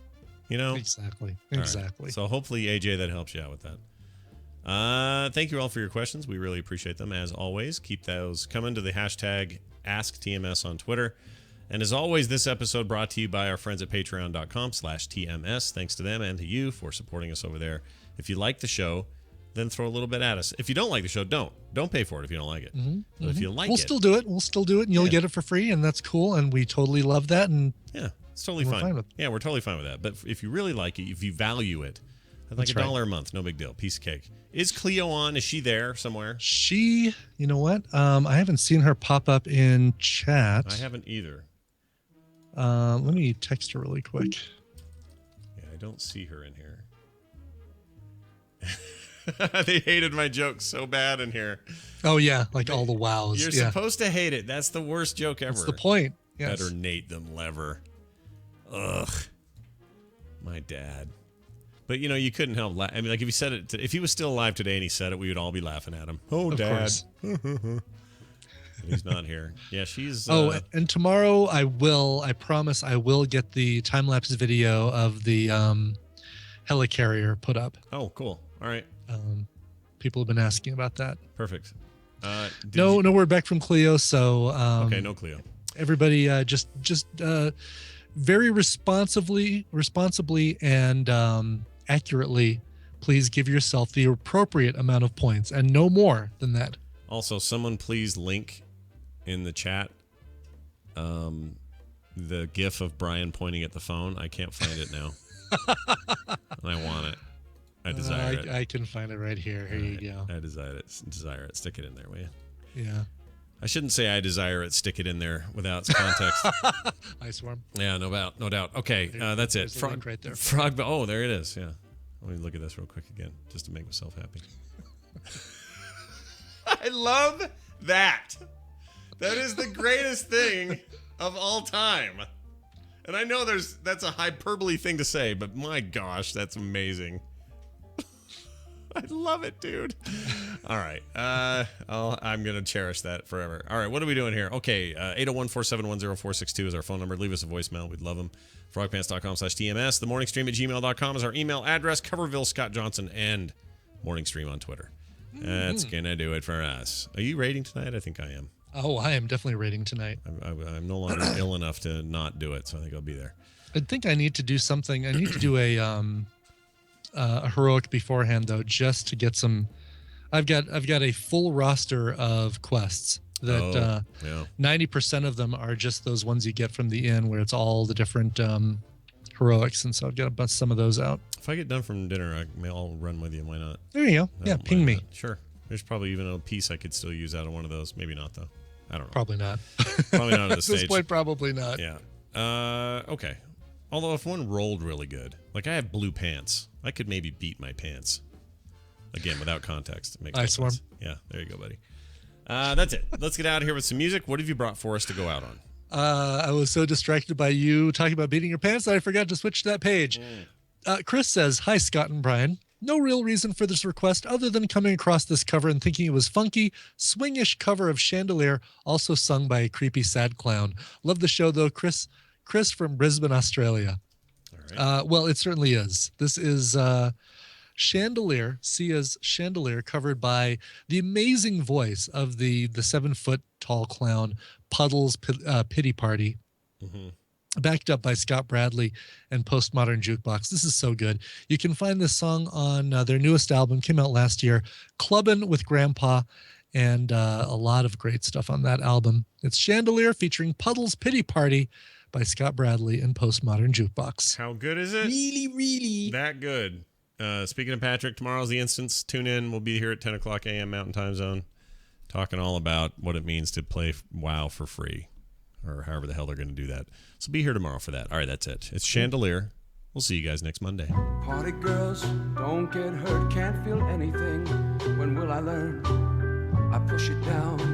Exactly. Right. So hopefully, AJ, that helps you out with that. Thank you all for your questions. We really appreciate them. As always, keep those coming to the hashtag AskTMS on Twitter. And as always, this episode brought to you by our friends at patreon.com/TMS. Thanks to them and to you for supporting us over there. If you like the show, then throw a little bit at us. If you don't like the show, don't pay for it if you don't like it. But if you like we'll still do it. We'll still do it, and you'll get it for free, and that's cool, and we totally love that. And yeah, it's totally fine. We're totally fine with that. But if you really like it, if you value it, like $1 a month, no big deal. Piece of cake. Is Cleo on? Is she there somewhere? You know what? I haven't seen her pop up in chat. I haven't either. Let me text her really quick. Yeah, I don't see her in here. They hated my joke so bad in here. Oh yeah, like all the wows. You're supposed to hate it. That's the worst joke ever. That's the point. Yes. Better Nate than Lever. Ugh. My dad. But you couldn't help. I mean, like, if he said it, if he was still alive today and he said it, we would all be laughing at him. Oh, of Dad. Course. He's not here. Yeah, she's. And tomorrow I promise I will get the time lapse video of the helicarrier put up. Oh, cool. All right. People have been asking about that. Perfect. No word back from Cleo. So okay, no Cleo. Everybody, just very responsibly and accurately, please give yourself the appropriate amount of points and no more than that. Also, someone please link in the chat the GIF of Brian pointing at the phone. I can't find it now. I want it. I desire it. I can find it right here. Here you go. I desire it. Stick it in there, will you? Yeah. I shouldn't say I desire it. Stick it in there without context. Ice worm. Yeah, no doubt. Okay, that's it. Frog right there. Frog. Oh, there it is. Yeah. Let me look at this real quick again, just to make myself happy. I love That is the greatest thing of all time. And I know that's a hyperbole thing to say, but my gosh, that's amazing. I love it, dude. All right. I'm going to cherish that forever. All right, what are we doing here? Okay, 801-471-0462 is our phone number. Leave us a voicemail. We'd love them. frogpants.com/TMS. The morningstream at gmail.com is our email address. Coverville, Scott Johnson, and morningstream on Twitter. That's going to do it for us. Are you rating tonight? I think I am. Oh, I am definitely rating tonight. I'm no longer ill enough to not do it, so I think I'll be there. I think I need to do something. I need to do a heroic beforehand, though, just to get some. I've got a full roster of quests that 90% of them are just those ones you get from the inn, where it's all the different heroics, and so I've got to bust some of those out. If I get done from dinner, I'll run with you. Why not? There you go. Yeah, ping me. Sure. There's probably even a piece I could still use out of one of those. Maybe not, though. I don't know. Probably not. Probably not at this At this stage. point, probably not. Yeah. Okay. Although if one rolled really good, like I have blue pants, I could maybe beat my pants. Again, without context. It makes no Ice Swarm. sense. Yeah, there you go, buddy. That's it. Let's get out of here with some music. What have you brought for us to go out on? I was so distracted by you talking about beating your pants that I forgot to switch to that page. Chris says, "Hi, Scott and Brian. No real reason for this request other than coming across this cover and thinking it was funky, swingish cover of Chandelier, also sung by a creepy sad clown. Love the show, though. Chris from Brisbane, Australia." All right. Well, it certainly is. This is Chandelier, Sia's Chandelier, covered by the amazing voice of the 7-foot tall clown, Puddle's Pity Party. Mm-hmm. Backed up by Scott Bradley and Postmodern Jukebox. This is so good. You can find this song on their newest album, came out last year, Clubbin' with Grandpa, and a lot of great stuff on that album. It's Chandelier featuring Puddle's Pity Party by Scott Bradley and Postmodern Jukebox. How good is it? Really? That good. Speaking of Patrick, tomorrow's the instance. Tune in. We'll be here at 10 o'clock a.m. Mountain Time Zone, talking all about what it means to play WoW for free, or however the hell they're going to do that. So be here tomorrow for that. All right, that's it. It's Chandelier. We'll see you guys next Monday. Party girls, don't get hurt, can't feel anything. When will I learn? I push it down.